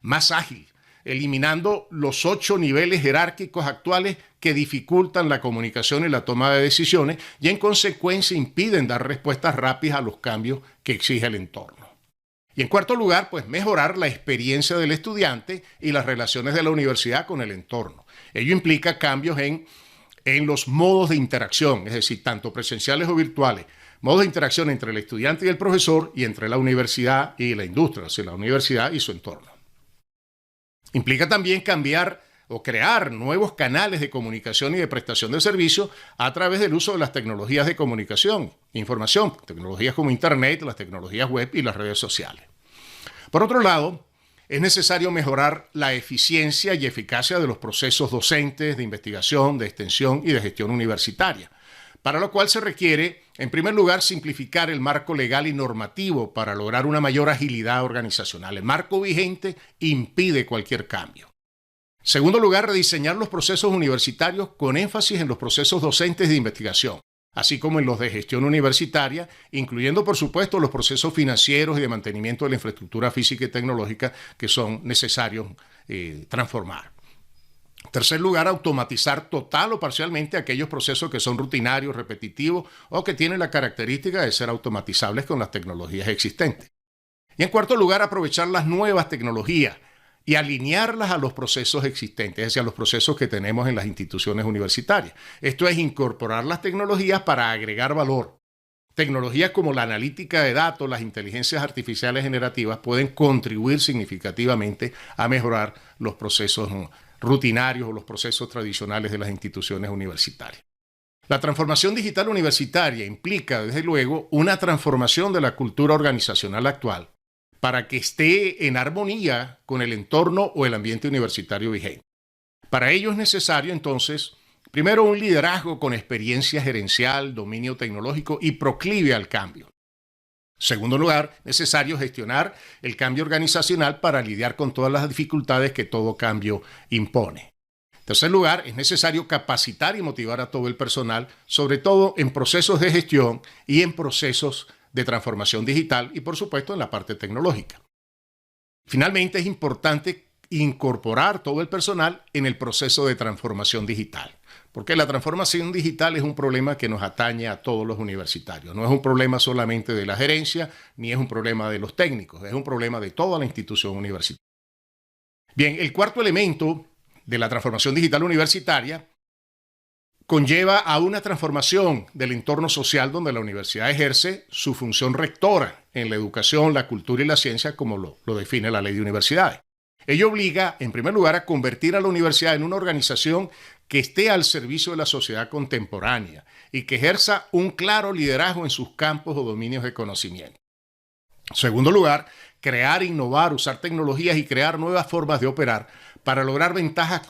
más ágil, eliminando los 8 niveles jerárquicos actuales que dificultan la comunicación y la toma de decisiones y en consecuencia impiden dar respuestas rápidas a los cambios que exige el entorno. Y en cuarto lugar, pues mejorar la experiencia del estudiante y las relaciones de la universidad con el entorno. Ello implica cambios en los modos de interacción, es decir, tanto presenciales o virtuales, modos de interacción entre el estudiante y el profesor y entre la universidad y la industria, es decir, la universidad y su entorno. Implica también cambiar o crear nuevos canales de comunicación y de prestación de servicios a través del uso de las tecnologías de comunicación, información, tecnologías como Internet, las tecnologías web y las redes sociales. Por otro lado, es necesario mejorar la eficiencia y eficacia de los procesos docentes, de investigación, de extensión y de gestión universitaria, para lo cual se requiere, en primer lugar, simplificar el marco legal y normativo para lograr una mayor agilidad organizacional. El marco vigente impide cualquier cambio. En segundo lugar, rediseñar los procesos universitarios con énfasis en los procesos docentes de investigación, así como en los de gestión universitaria, incluyendo, por supuesto, los procesos financieros y de mantenimiento de la infraestructura física y tecnológica que son necesarios transformar. En tercer lugar, automatizar total o parcialmente aquellos procesos que son rutinarios, repetitivos o que tienen la característica de ser automatizables con las tecnologías existentes. Y en cuarto lugar, aprovechar las nuevas tecnologías y alinearlas a los procesos existentes, es decir, a los procesos que tenemos en las instituciones universitarias. Esto es incorporar las tecnologías para agregar valor. Tecnologías como la analítica de datos, las inteligencias artificiales generativas pueden contribuir significativamente a mejorar los procesos rutinarios o los procesos tradicionales de las instituciones universitarias. La transformación digital universitaria implica, desde luego, una transformación de la cultura organizacional actual para que esté en armonía con el entorno o el ambiente universitario vigente. Para ello es necesario, entonces, primero, un liderazgo con experiencia gerencial, dominio tecnológico y proclive al cambio. En segundo lugar, necesario gestionar el cambio organizacional para lidiar con todas las dificultades que todo cambio impone. En tercer lugar, es necesario capacitar y motivar a todo el personal, sobre todo en procesos de gestión y en procesos de transformación digital y, por supuesto, en la parte tecnológica. Finalmente, es importante incorporar todo el personal en el proceso de transformación digital, porque la transformación digital es un problema que nos atañe a todos los universitarios. No es un problema solamente de la gerencia, ni es un problema de los técnicos, es un problema de toda la institución universitaria. Bien, el cuarto elemento de la transformación digital universitaria conlleva a una transformación del entorno social donde la universidad ejerce su función rectora en la educación, la cultura y la ciencia, como lo define la Ley de Universidades. Ello obliga, en primer lugar, a convertir a la universidad en una organización que esté al servicio de la sociedad contemporánea y que ejerza un claro liderazgo en sus campos o dominios de conocimiento. En segundo lugar, crear, innovar, usar tecnologías y crear nuevas formas de operar para lograr ventajas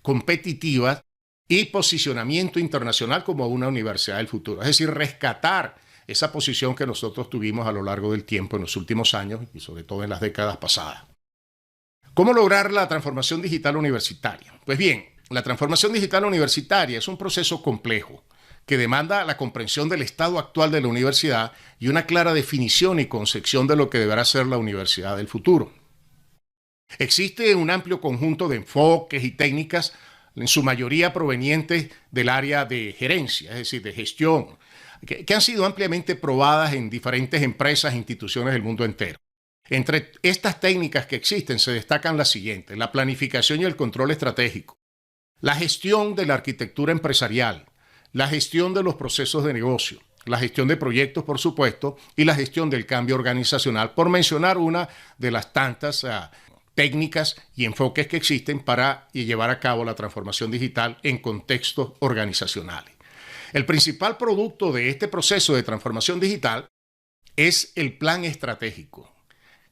competitivas y posicionamiento internacional como una universidad del futuro. Es decir, rescatar esa posición que nosotros tuvimos a lo largo del tiempo en los últimos años y sobre todo en las décadas pasadas. ¿Cómo lograr la transformación digital universitaria? Pues bien, la transformación digital universitaria es un proceso complejo que demanda la comprensión del estado actual de la universidad y una clara definición y concepción de lo que deberá ser la universidad del futuro. Existe un amplio conjunto de enfoques y técnicas, en su mayoría provenientes del área de gerencia, es decir, de gestión, que han sido ampliamente probadas en diferentes empresas e instituciones del mundo entero. Entre estas técnicas que existen se destacan las siguientes: la planificación y el control estratégico, la gestión de la arquitectura empresarial, la gestión de los procesos de negocio, la gestión de proyectos, por supuesto, y la gestión del cambio organizacional, por mencionar una de las tantas técnicas y enfoques que existen para llevar a cabo la transformación digital en contextos organizacionales. El principal producto de este proceso de transformación digital es el plan estratégico,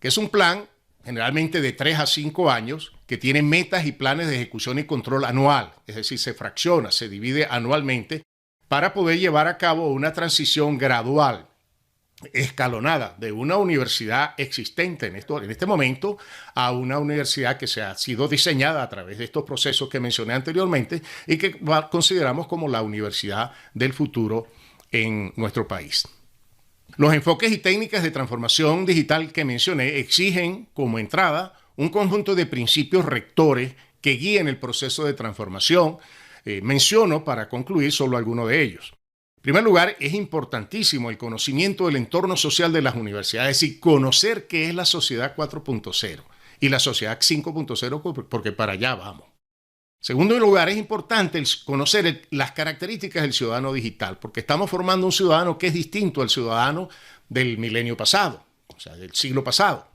que es un plan generalmente de 3 a 5 años que tiene metas y planes de ejecución y control anual, es decir, se fracciona, se divide anualmente para poder llevar a cabo una transición gradual, escalonada, de una universidad existente en este momento a una universidad que se ha sido diseñada a través de estos procesos que mencioné anteriormente y que consideramos como la universidad del futuro en nuestro país. Los enfoques y técnicas de transformación digital que mencioné exigen como entrada un conjunto de principios rectores que guíen el proceso de transformación. Menciono para concluir solo algunos de ellos. En primer lugar, es importantísimo el conocimiento del entorno social de las universidades, es decir, conocer qué es la sociedad 4.0 y la sociedad 5.0, porque para allá vamos. En segundo lugar, es importante conocer las características del ciudadano digital, porque estamos formando un ciudadano que es distinto al ciudadano del milenio pasado, o sea, del siglo pasado.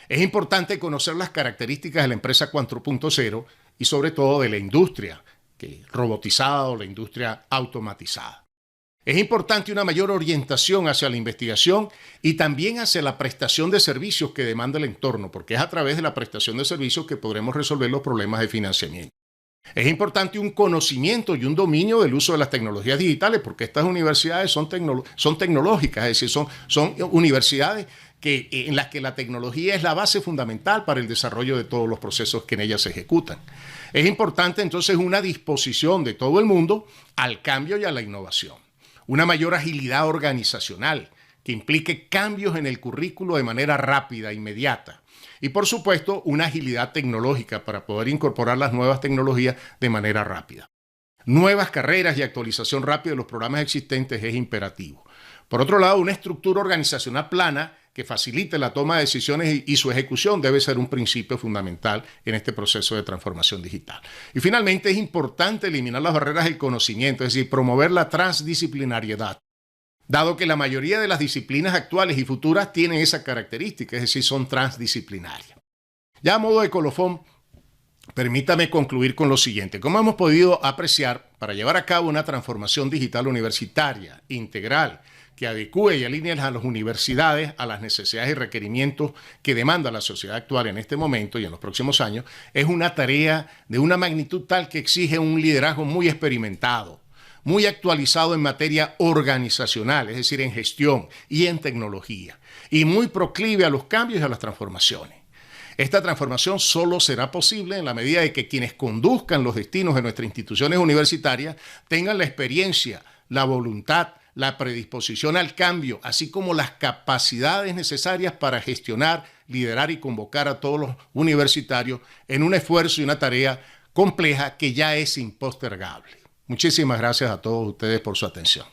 Es importante conocer las características de la empresa 4.0 y sobre todo de la industria robotizada o la industria automatizada. Es importante una mayor orientación hacia la investigación y también hacia la prestación de servicios que demanda el entorno, porque es a través de la prestación de servicios que podremos resolver los problemas de financiamiento. Es importante un conocimiento y un dominio del uso de las tecnologías digitales, porque estas universidades son tecnológicas, es decir, son universidades en las que la tecnología es la base fundamental para el desarrollo de todos los procesos que en ellas se ejecutan. Es importante entonces una disposición de todo el mundo al cambio y a la innovación. Una mayor agilidad organizacional que implique cambios en el currículo de manera rápida, inmediata. Y por supuesto, una agilidad tecnológica para poder incorporar las nuevas tecnologías de manera rápida. Nuevas carreras y actualización rápida de los programas existentes es imperativo. Por otro lado, una estructura organizacional plana que facilite la toma de decisiones y su ejecución debe ser un principio fundamental en este proceso de transformación digital. Y finalmente, es importante eliminar las barreras del conocimiento, es decir, promover la transdisciplinariedad, dado que la mayoría de las disciplinas actuales y futuras tienen esa característica, es decir, son transdisciplinarias. Ya a modo de colofón, permítame concluir con lo siguiente. Como hemos podido apreciar, para llevar a cabo una transformación digital universitaria integral que adecue y alinee a las universidades a las necesidades y requerimientos que demanda la sociedad actual en este momento y en los próximos años, es una tarea de una magnitud tal que exige un liderazgo muy experimentado, muy actualizado en materia organizacional, es decir, en gestión y en tecnología, y muy proclive a los cambios y a las transformaciones. Esta transformación solo será posible en la medida de que quienes conduzcan los destinos de nuestras instituciones universitarias tengan la experiencia, la voluntad, la predisposición al cambio, así como las capacidades necesarias para gestionar, liderar y convocar a todos los universitarios en un esfuerzo y una tarea compleja que ya es impostergable. Muchísimas gracias a todos ustedes por su atención.